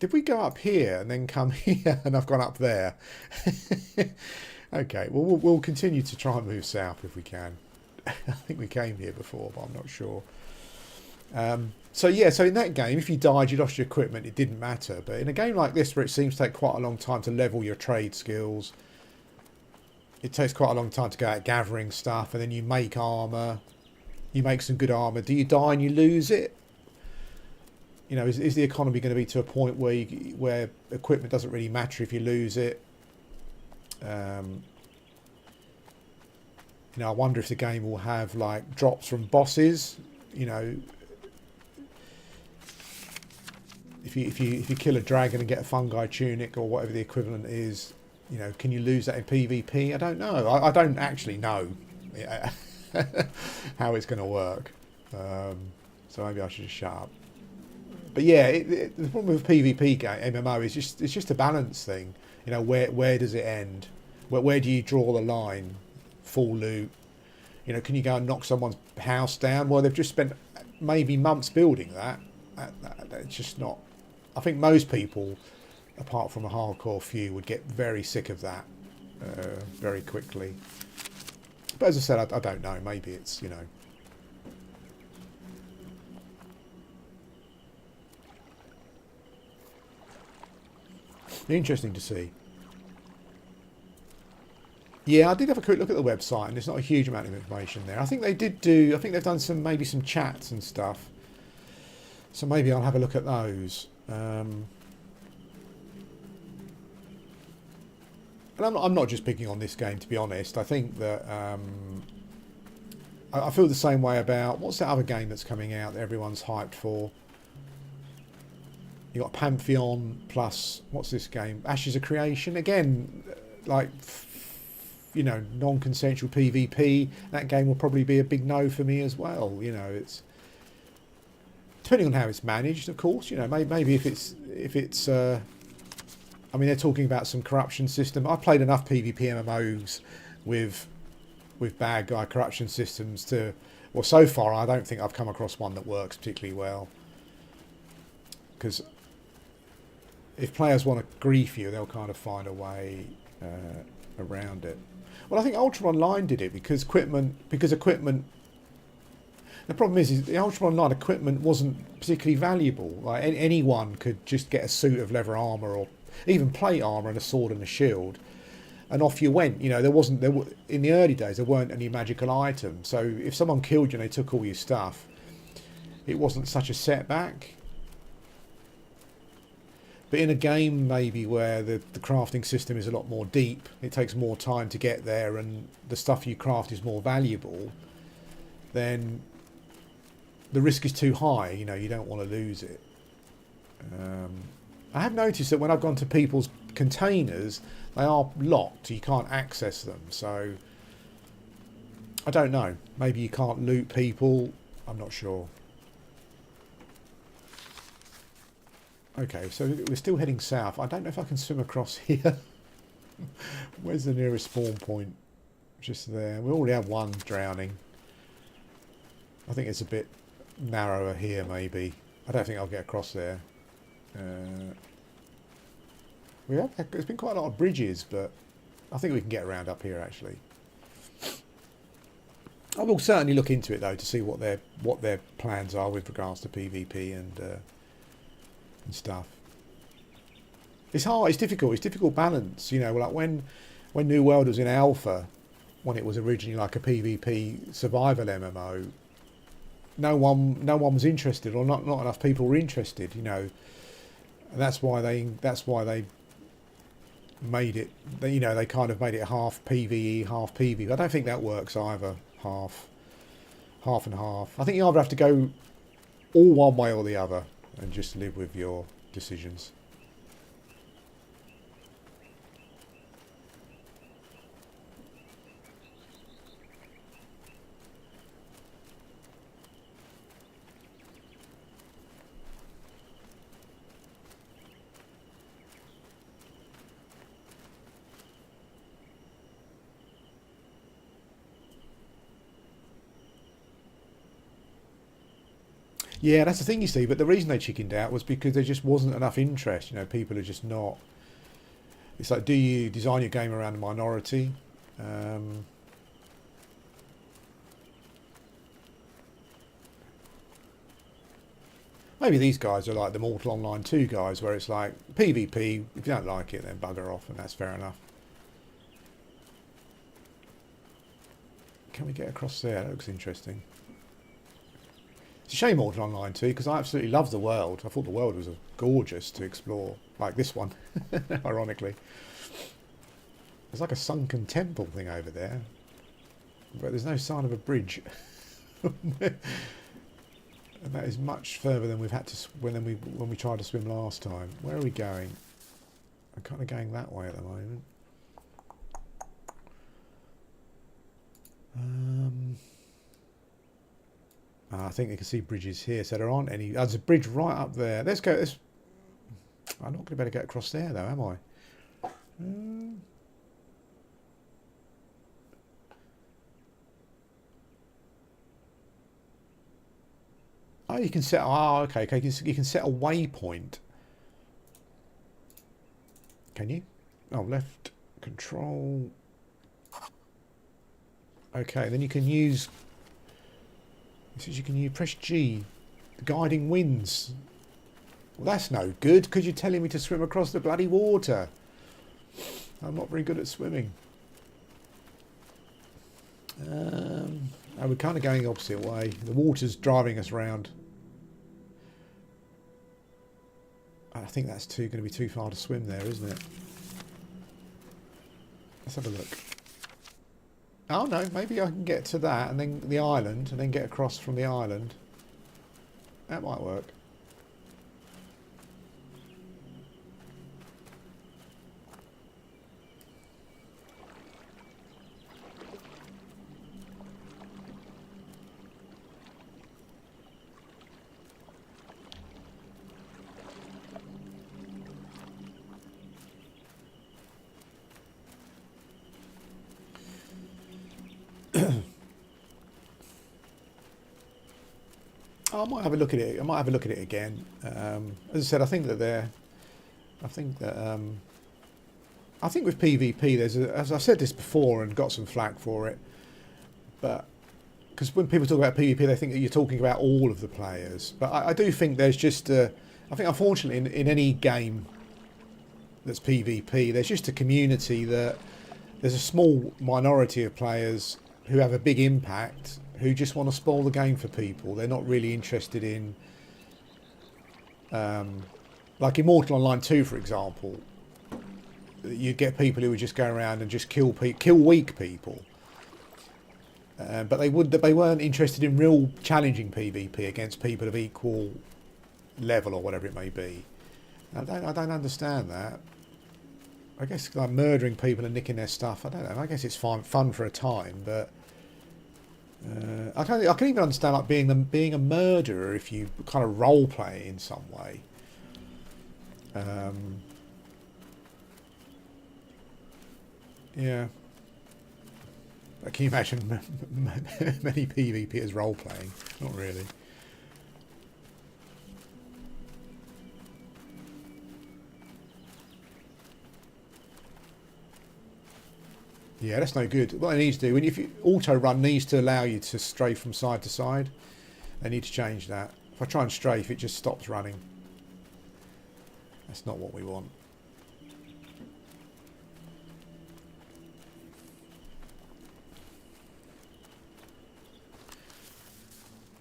Did we go up here and then come here and I've gone up there? Okay, well, we'll continue to try and move south if we can. I think we came here before, but I'm not sure. So yeah, so in that game, if you died, you lost your equipment, it didn't matter. But in a game like this, where it seems to take quite a long time to level your trade skills, it takes quite a long time to go out gathering stuff, and then you make armour. You make some good armour. Do you die and you lose it? You know, is the economy going to be to a point where equipment doesn't really matter if you lose it? You know, I wonder if the game will have like drops from bosses. You know, if you kill a dragon and get a fungi tunic or whatever the equivalent is, you know, can you lose that in PvP? I don't know. I don't actually know how it's going to work. So maybe I should just shut up. But yeah, the problem with PvP game MMO is it's just a balance thing. You know, where does it end? Where do you draw the line? Full loot. You know, can you go and knock someone's house down? Well, they've just spent maybe months building that. It's just not. I think most people, apart from a hardcore few, would get very sick of that very quickly. But as I said, I don't know. Maybe it's, you know. Interesting to see. Yeah, I did have a quick look at the website, and there's not a huge amount of information there. I think they did do. I think they've done maybe some chats and stuff. So maybe I'll have a look at those. And I'm not just picking on this game, to be honest. I think that I feel the same way about what's that other game that's coming out that everyone's hyped for. You got Pantheon plus what's this game? Ashes of Creation again, like, you know, non-consensual PvP. That game will probably be a big no for me as well. You know, it's depending on how it's managed, of course. You know, maybe if it's. I mean, they're talking about some corruption system. I've played enough PvP MMOs with bad guy corruption systems to. Well, so far I don't think I've come across one that works particularly well. Because if players want to grief you, they'll kind of find a way around it. Well, I think Ultra Online did it because equipment. The problem is the Ultra Online equipment wasn't particularly valuable. Like anyone could just get a suit of leather armor or even plate armor and a sword and a shield, and off you went. You know, in the early days there weren't any magical items. So if someone killed you and they took all your stuff, it wasn't such a setback. But in a game maybe where the crafting system is a lot more deep, it takes more time to get there, and the stuff you craft is more valuable, then the risk is too high. You know, you don't want to lose it. I have noticed that when I've gone to people's containers, they are locked. You can't access them. So I don't know. Maybe you can't loot people. I'm not sure. Okay, so we're still heading south. I don't know if I can swim across here. Where's the nearest spawn point? Just there. We already have one drowning. I think it's a bit narrower here, maybe. I don't think I'll get across there. There's been quite a lot of bridges, but I think we can get around up here, actually. I will certainly look into it, though, to see what their plans are with regards to PvP and stuff. It's hard. It's difficult. It's difficult balance. You know, like when New World was in alpha, when it was originally like a PvP survival MMO, no one was interested, or not enough people were interested. You know, and that's why they made it. You know, they kind of made it half PvE, half PvP. I don't think that works either. Half and half. I think you either have to go all one way or the other, and just live with your decisions. Yeah, that's the thing, you see. But the reason they chickened out was because there just wasn't enough interest. You know, people are just not. It's like, do you design your game around a minority? Maybe these guys are like the Mortal Online 2 guys, where it's like PvP. If you don't like it, then bugger off, and that's fair enough. Can we get across there? That looks interesting. It's a shame Mortal Online 2, because I absolutely love the world. I thought the world was gorgeous to explore, like this one, ironically. There's like a sunken temple thing over there, but there's no sign of a bridge. And that is much further than we've had to when we tried to swim last time. Where are we going? I'm kind of going that way at the moment. I think you can see bridges here, so there aren't any. There's a bridge right up there. Let's go. I'm not going to be able to get across there, though, am I? Oh, you can set. Oh, okay. You can set a waypoint. Can you? Oh, left control. Okay, then you can use. It says you can press G, the guiding winds. Well, that's no good, because you're telling me to swim across the bloody water. I'm not very good at swimming. We're kind of going the opposite way. The water's driving us round. I think that's going to be too far to swim there, isn't it? Let's have a look. Oh no, maybe I can get to that and then the island and then get across from the island. That might work. I might have a look at it. I might have a look at it again. As I said, I think that I think with PvP, as I've said this before and got some flack for it, but because when people talk about PvP, they think that you're talking about all of the players. But I do think there's just I think unfortunately in any game that's PvP, there's just a community that there's a small minority of players who have a big impact, who just want to spoil the game for people. They're not really interested in, like Immortal Online 2, for example. You get people who would just go around and just kill weak people. But they weren't interested in real challenging PvP against people of equal level or whatever it may be. I don't understand that. I guess like murdering people and nicking their stuff, I don't know. I guess it's fun for a time, but I can even understand like being a murderer if you kind of role play in some way. Yeah. Can you imagine many PvP as role playing? Not really. Yeah, that's no good. What it needs to do, if you auto run needs to allow you to strafe from side to side. They need to change that. If I try and strafe, it just stops running. That's not what we want.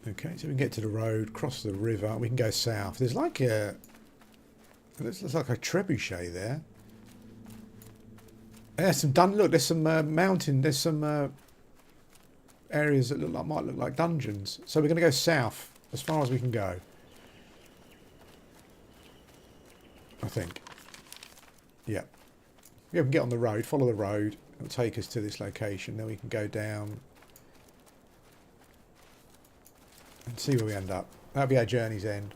Okay, so we can get to the road, cross the river, we can go south. There's like a... There's like a trebuchet there. There's some look, there's some mountain, there's some areas that might look like dungeons. So we're going to go south as far as we can go. I think. Yeah. Yeah, we can get on the road, follow the road. It'll take us to this location. Then we can go down and see where we end up. That'll be our journey's end.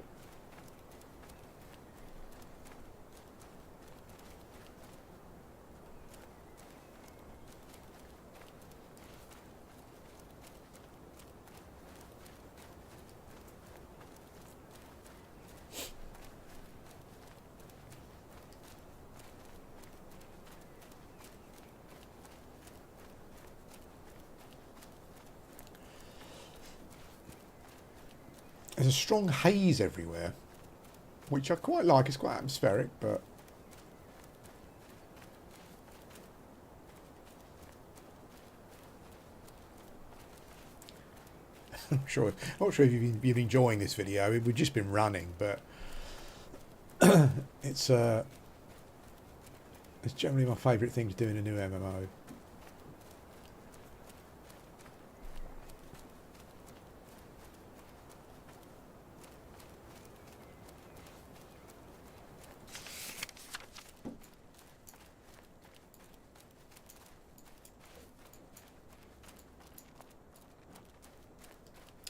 There's a strong haze everywhere, which I quite like. It's quite atmospheric, but I'm not sure if you've been enjoying this video. We've just been running, but it's generally my favourite thing to do in a new MMO.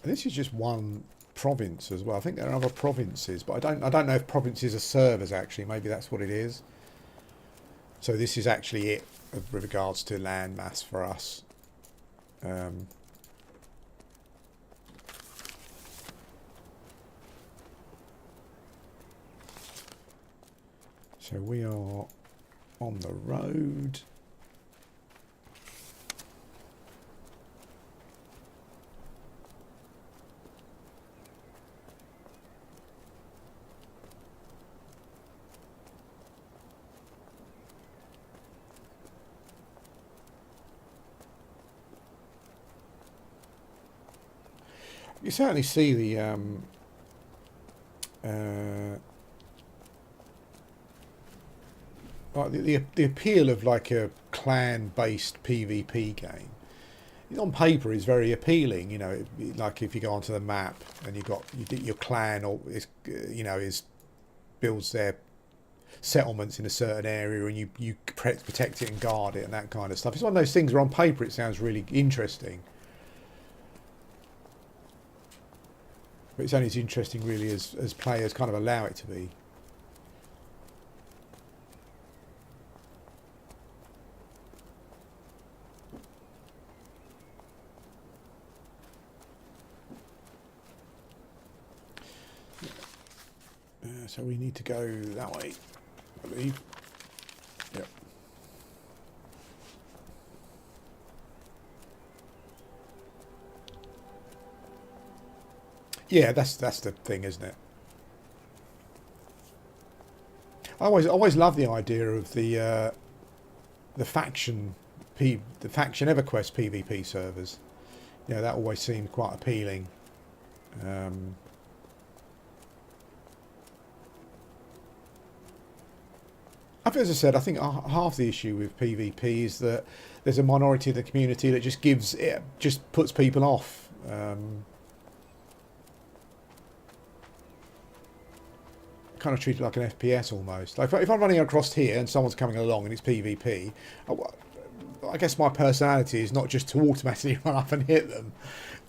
This is just one province as well. I think there are other provinces, but I don't know if provinces are servers actually. Maybe that's what it is. So this is actually it with regards to land mass for us. So we are on the road. You certainly see the like the appeal of like a clan-based PvP game. On paper, is very appealing. You know, like if you go onto the map and you got your clan, or is builds their settlements in a certain area, and you protect it and guard it and that kind of stuff. It's one of those things where on paper it sounds really interesting. But it's only as interesting really as players kind of allow it to be. So we need to go that way, I believe. Yep. Yeah, that's the thing, isn't it? I always love the idea of the faction EverQuest PvP servers. You know, that always seemed quite appealing. As I said, I think half the issue with PvP is that there's a minority of the community that just puts people off. Kind of treated like an FPS almost. Like if I'm running across here and someone's coming along and it's PvP, I guess my personality is not just to automatically run up and hit them,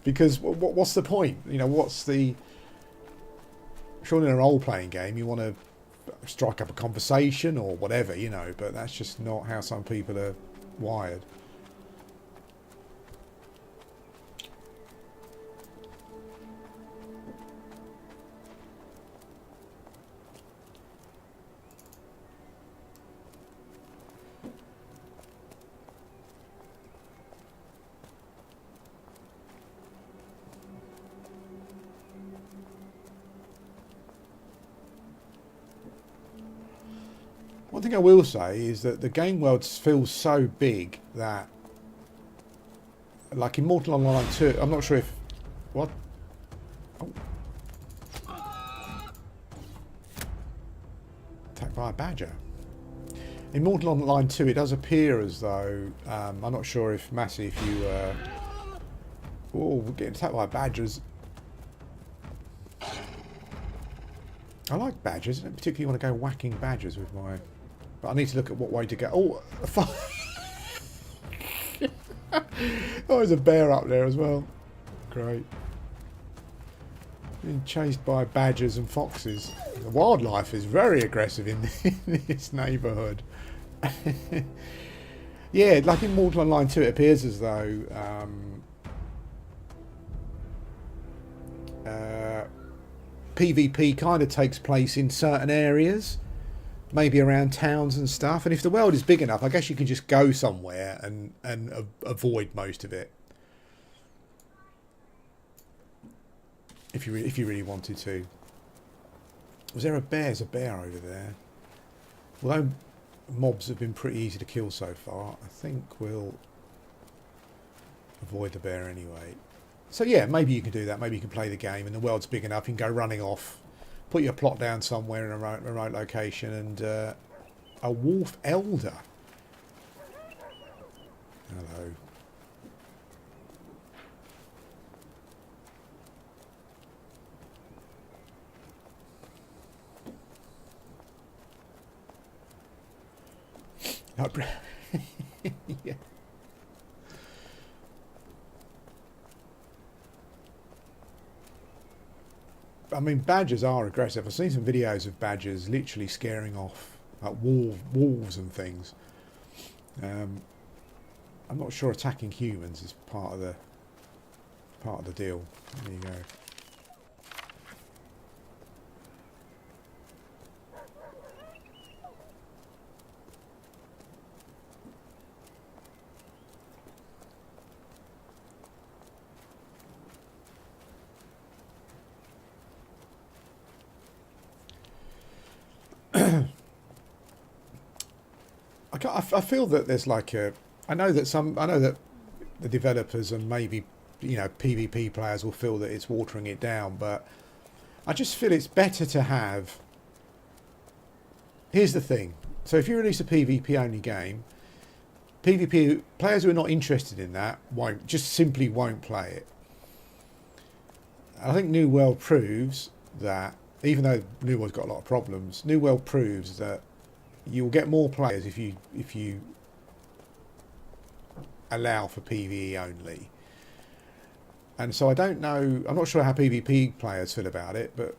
because what's the point? You know, what's the... Surely in a role-playing game you want to strike up a conversation or whatever, you know, but that's just not how some people are wired. One thing I will say is that the game world feels so big that, like Immortal Online 2, I'm not sure if... What? Oh. Attacked by a badger. In Immortal Online 2, it does appear as though... I'm not sure if, Massey, if you... Oh, we're getting attacked by badgers. I like badgers. I don't particularly want to go whacking badgers with my... But I need to look at what way to go. Oh, oh, there's a bear up there as well. Great. Being chased by badgers and foxes. The wildlife is very aggressive in this neighbourhood. Yeah, like in Mortal Online 2, it appears as though PvP kind of takes place in certain areas. Maybe around towns and stuff, and if the world is big enough, I guess you can just go somewhere and avoid most of it. If you really wanted to. Was there a bear? There's a bear over there. Although mobs have been pretty easy to kill so far, I think we'll avoid the bear anyway. So yeah, maybe you can do that. Maybe you can play the game, and the world's big enough, you can go running off. Put your plot down somewhere in a remote location, and a wolf elder. Hello. Yeah. I mean, badgers are aggressive. I've seen some videos of badgers literally scaring off wolves and things. I'm not sure attacking humans is part of the deal. There you go. I feel that there's like a... I know that the developers and maybe, you know, PvP players will feel that it's watering it down, but I just feel it's better to have... Here's the thing. So if you release a PvP only game, PvP players who are not interested in that simply won't play it. I think New World proves that, even though New World's got a lot of problems, New World proves that you'll get more players if you allow for PvE only. And so I don't know, I'm not sure how PvP players feel about it, but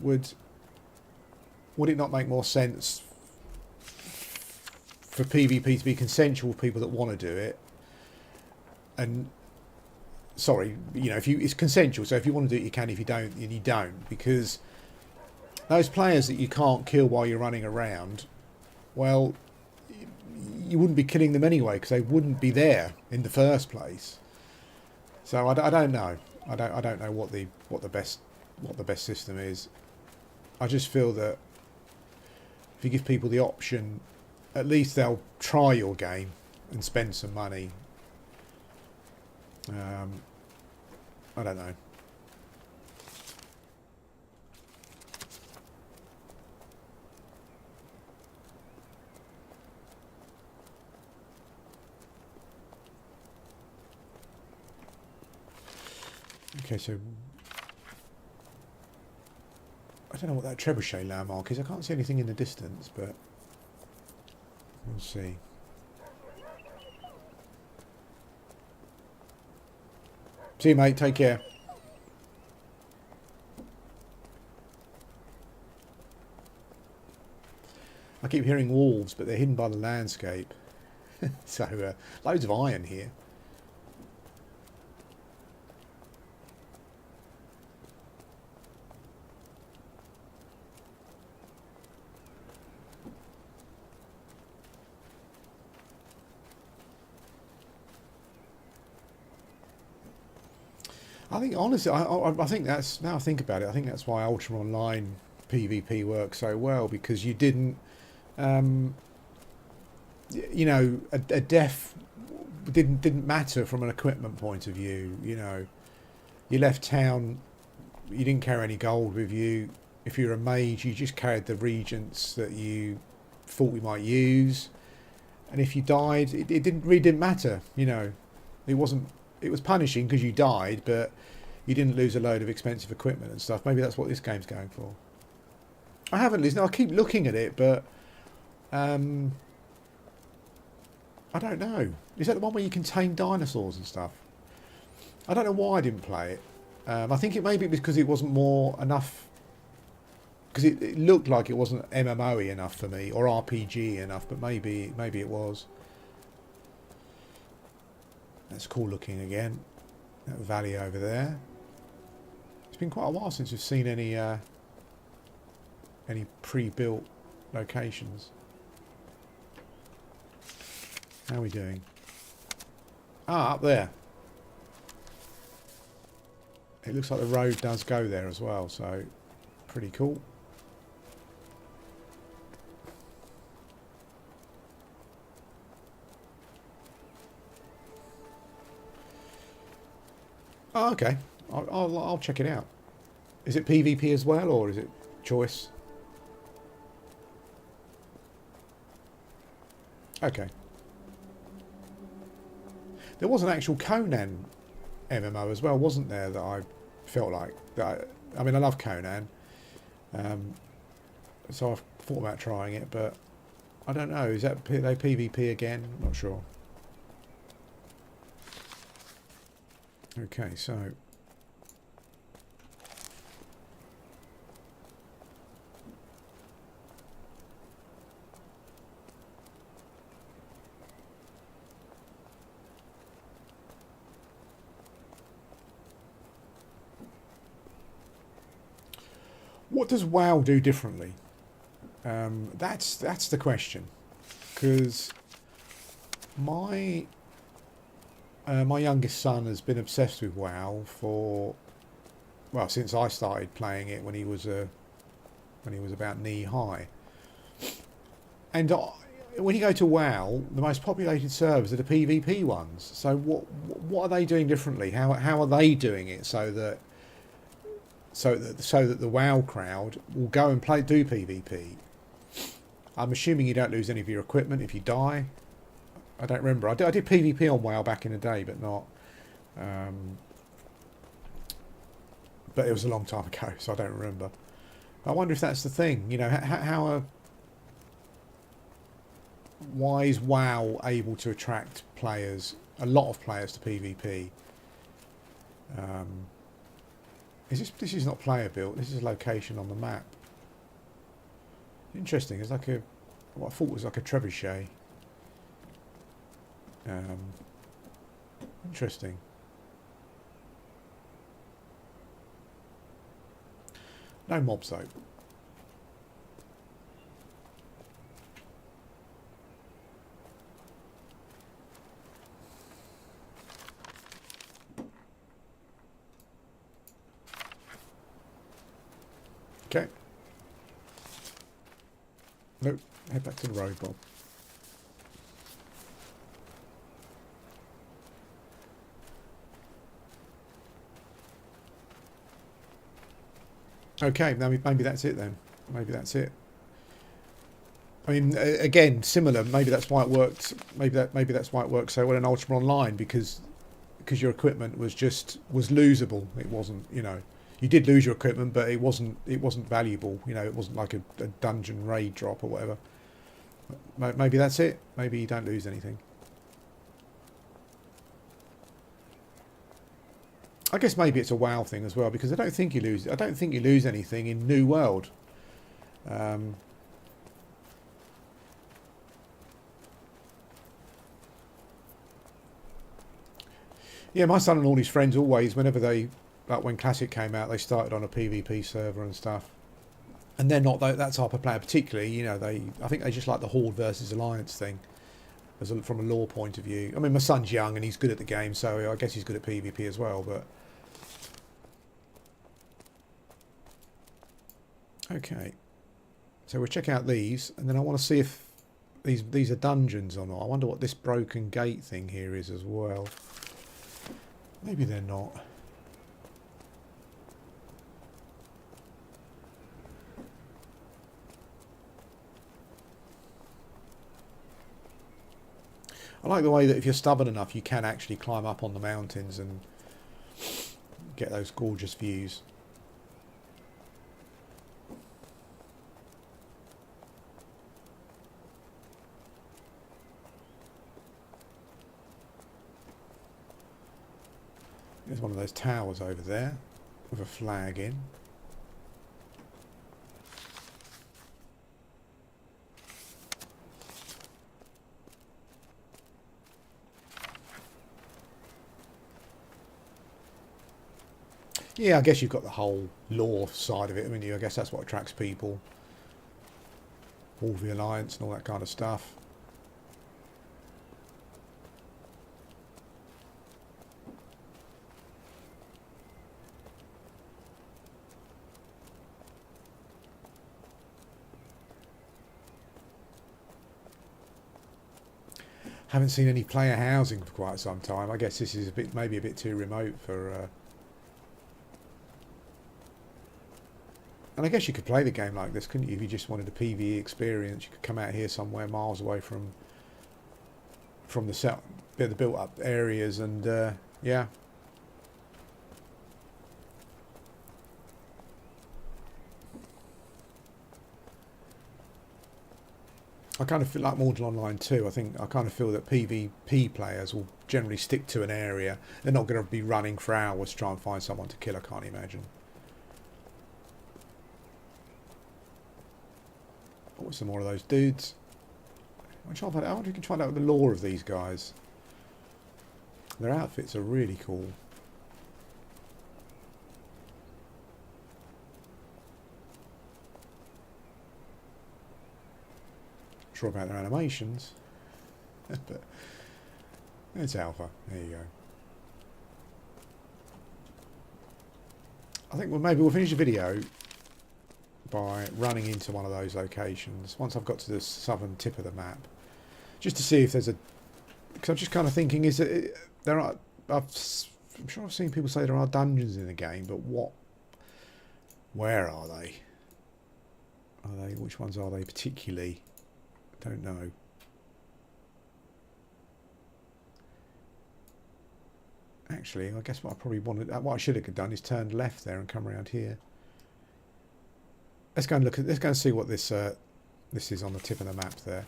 would it not make more sense for PvP to be consensual for people that want to do it? And sorry, you know, it's consensual, so if you want to do it you can, if you don't, then you don't, because those players that you can't kill while you're running around, well, you wouldn't be killing them anyway because they wouldn't be there in the first place. So I don't know. I don't know what the best system is. I just feel that if you give people the option, at least they'll try your game and spend some money. I don't know. Okay, so I don't know what that trebuchet landmark is. I can't see anything in the distance, but we'll see. See you, mate. Take care. I keep hearing wolves, but they're hidden by the landscape. So, loads of iron here. I think, honestly, I think that's, now I think about it, I think that's why Ultra Online PvP works so well, because you didn't, you know, a death didn't matter from an equipment point of view. You know, you left town, you didn't carry any gold with you. If you're a mage, you just carried the regents that you thought you might use, and if you died, it didn't matter. You know, it wasn't. It was punishing because you died, but you didn't lose a load of expensive equipment and stuff. Maybe that's what this game's going for. I haven't listened. I keep looking at it, but I don't know. Is that the one where you can tame dinosaurs and stuff? I don't know why I didn't play it. I think it maybe because it wasn't more enough. Because it looked like it wasn't MMO-y enough for me, or RPG enough, but maybe it was. That's cool looking again. That valley over there. It's been quite a while since we've seen any pre-built locations. How are we doing? Ah, up there. It looks like the road does go there as well, so pretty cool. Oh, okay. I'll check it out. Is it PvP as well, or is it choice? Okay. There was an actual Conan MMO as well, wasn't there? That I felt like that. I mean, I love Conan, so I've thought about trying it, but I don't know. Is that they PvP again? I'm not sure. Okay, so what does WoW do differently? That's the question, because my youngest son has been obsessed with WoW for, well, since I started playing it when he was about knee high. And when you go to WoW, the most populated servers are the PvP ones. So what are they doing differently? How are they doing it so that the WoW crowd will go and do PvP? I'm assuming you don't lose any of your equipment if you die. I don't remember. I did PvP on WoW back in the day, but not. But it was a long time ago, so I don't remember. I wonder if that's the thing. You know, why is WoW able to attract players, a lot of players, to PvP? This is not player built. This is a location on the map. Interesting. It's like what I thought was like a trebuchet. Interesting. No mobs though. Okay. Nope. Head back to the road, Bob. Okay, now maybe that's it then. Maybe that's it. I mean, again, similar. Maybe that's why it worked. Maybe that's why it works so well in Ultima Online, because because your equipment was losable. It wasn't, you did lose your equipment, but it wasn't valuable. It wasn't like a dungeon raid drop or whatever. Maybe that's it. Maybe you don't lose anything. I guess maybe it's a WoW thing as well, because I don't think you lose anything in New World. Yeah, my son and all his friends always, whenever like when Classic came out, they started on a PvP server and stuff. And they're not that type of player particularly. I think they just like the Horde versus Alliance thing, from a lore point of view. I mean, my son's young and he's good at the game, so I guess he's good at PvP as well. But okay, so we'll check out these, and then I want to see if these are dungeons or not. I wonder what this broken gate thing here is as well. Maybe they're not. I like the way that if you're stubborn enough, you can actually climb up on the mountains and get those gorgeous views. There's one of those towers over there with a flag in. Yeah, I guess you've got the whole lore side of it, haven't you? I guess that's what attracts people. All the Alliance and all that kind of stuff. Haven't seen any player housing for quite some time. I guess this is maybe a bit too remote for... And I guess you could play the game like this, couldn't you? If you just wanted a PvE experience, you could come out here somewhere miles away from the built up areas, and yeah. I kind of feel like Mortal Online 2. I kind of feel that PvP players will generally stick to an area. They're not going to be running for hours to try and find someone to kill, I can't imagine. Oh, some more of those dudes. I wonder if you can find out the lore of these guys. Their outfits are really cool. Sure about their animations, but it's alpha. There you go. I think maybe we'll finish the video by running into one of those locations once I've got to the southern tip of the map, just to see if there's because I'm just kind of thinking, is that there are... I'm sure I've seen people say there are dungeons in the game, but where are they? Which ones are they particularly? Don't know. Actually, I guess what I should have done is turned left there and come around here. Let's go and see what this is on the tip of the map there.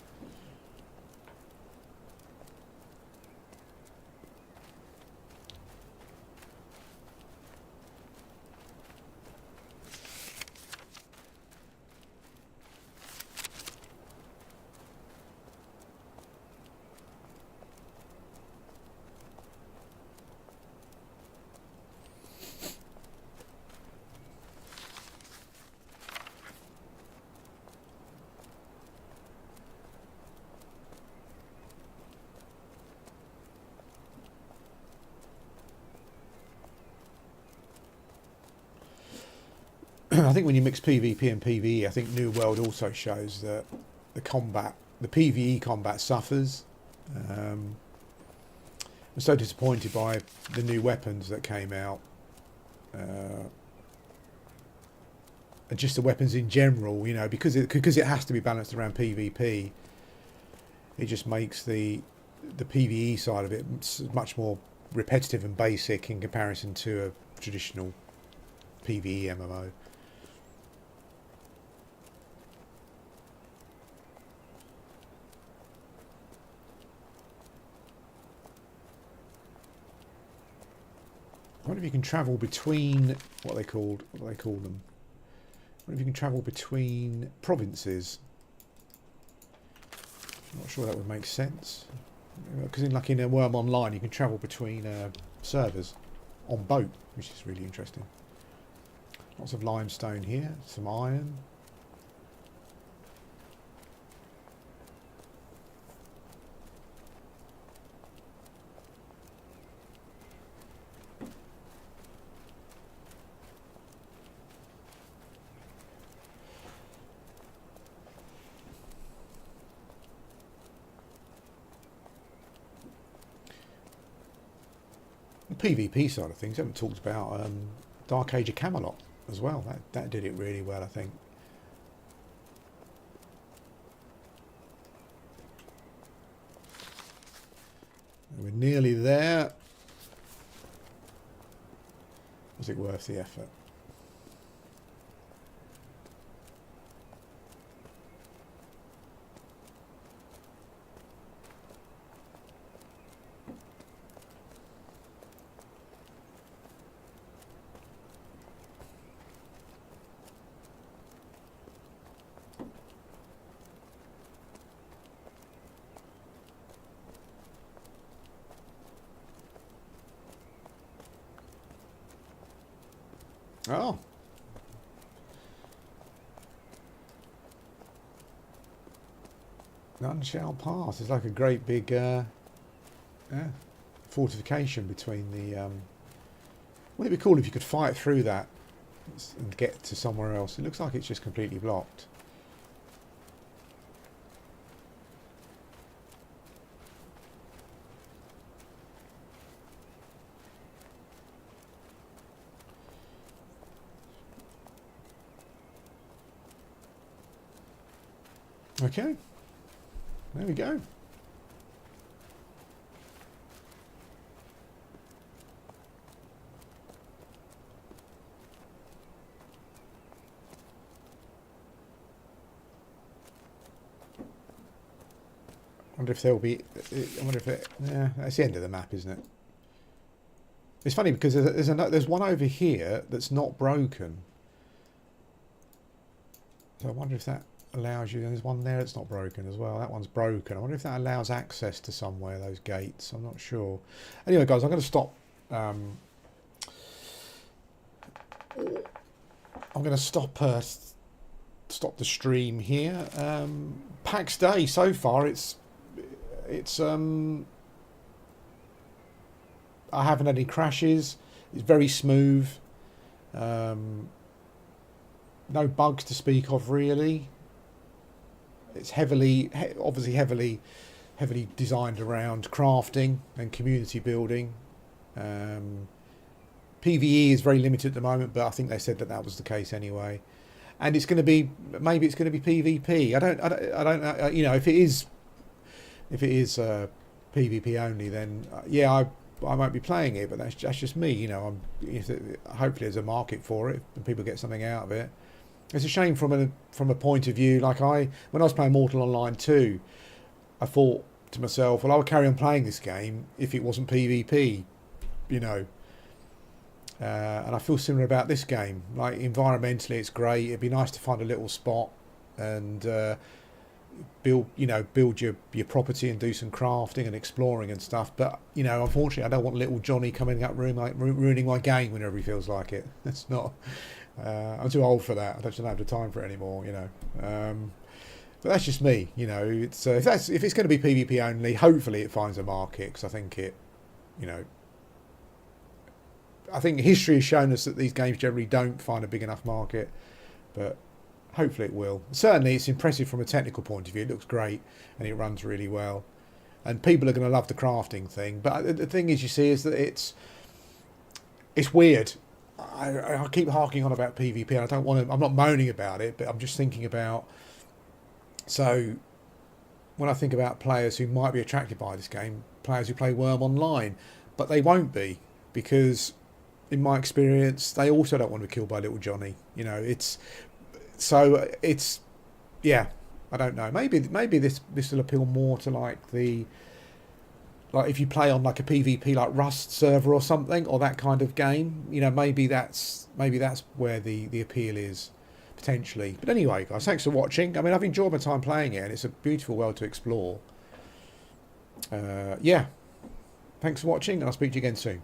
I think when you mix PvP and PvE, I think New World also shows that the PvE combat suffers. I'm so disappointed by the new weapons that came out. And just the weapons in general, because it has to be balanced around PvP, it just makes the PvE side of it much more repetitive and basic in comparison to a traditional PvE MMO. I wonder if you can travel between what they call them. I wonder if you can travel between provinces. I'm not sure that would make sense, because like in a Worm Online, you can travel between servers on boat, which is really interesting. Lots of limestone here, some iron. The PvP side of things, I haven't talked about Dark Age of Camelot as well. That did it really well, I think. We're nearly there. Was it worth the effort? Oh. None shall pass. It's like a great big fortification between the... wouldn't it be cool if you could fight through that and get to somewhere else? It looks like it's just completely blocked. Okay, there we go. I wonder if there'll be... I wonder if it... Yeah, that's the end of the map, isn't it? It's funny because there's one over here that's not broken. So I wonder if that allows you... There's one there that's not broken as well. That one's broken. I wonder if that allows access to somewhere, those gates. I'm not sure. Anyway, guys, I'm going to stop... I'm going to stop the stream here. PAX Day so far, it's I haven't had any crashes. It's very smooth. No bugs to speak of, really. It's obviously heavily designed around crafting and community building. PvE is very limited at the moment, but I think they said that was the case anyway. And it's going to be, maybe it's going to be PvP. I don't know. You know, if it is PvP only, then yeah, I won't be playing it. But that's just me. You know, hopefully there's a market for it and people get something out of it. It's a shame from a point of view, like when I was playing Mortal Online 2, I thought to myself, well, I would carry on playing this game if it wasn't PvP, you know. And I feel similar about this game. Like, environmentally, it's great. It'd be nice to find a little spot and build your property and do some crafting and exploring and stuff. But, you know, unfortunately, I don't want little Johnny coming up ruining my game whenever he feels like it. That's not... I'm too old for that. I don't have the time for it anymore, you know. But that's just me, you know. It's if it's going to be PvP only, hopefully it finds a market, because I think I think history has shown us that these games generally don't find a big enough market, but hopefully it will. Certainly, it's impressive from a technical point of view. It looks great and it runs really well, and people are going to love the crafting thing. But the thing is, you see, is that it's weird. I keep harking on about PvP. I don't want to. I'm not moaning about it, but I'm just thinking about. So, when I think about players who might be attracted by this game, players who play Worm Online, but they won't be, because in my experience, they also don't want to be killed by little Johnny. You know, it's yeah. I don't know. Maybe this will appeal more to like if you play on like a PvP like Rust server or something, or that kind of game. You know, maybe that's where the appeal is, potentially. But anyway, guys, thanks for watching. I mean, I've enjoyed my time playing it, and it's a beautiful world to explore. Yeah, thanks for watching, and I'll speak to you again soon.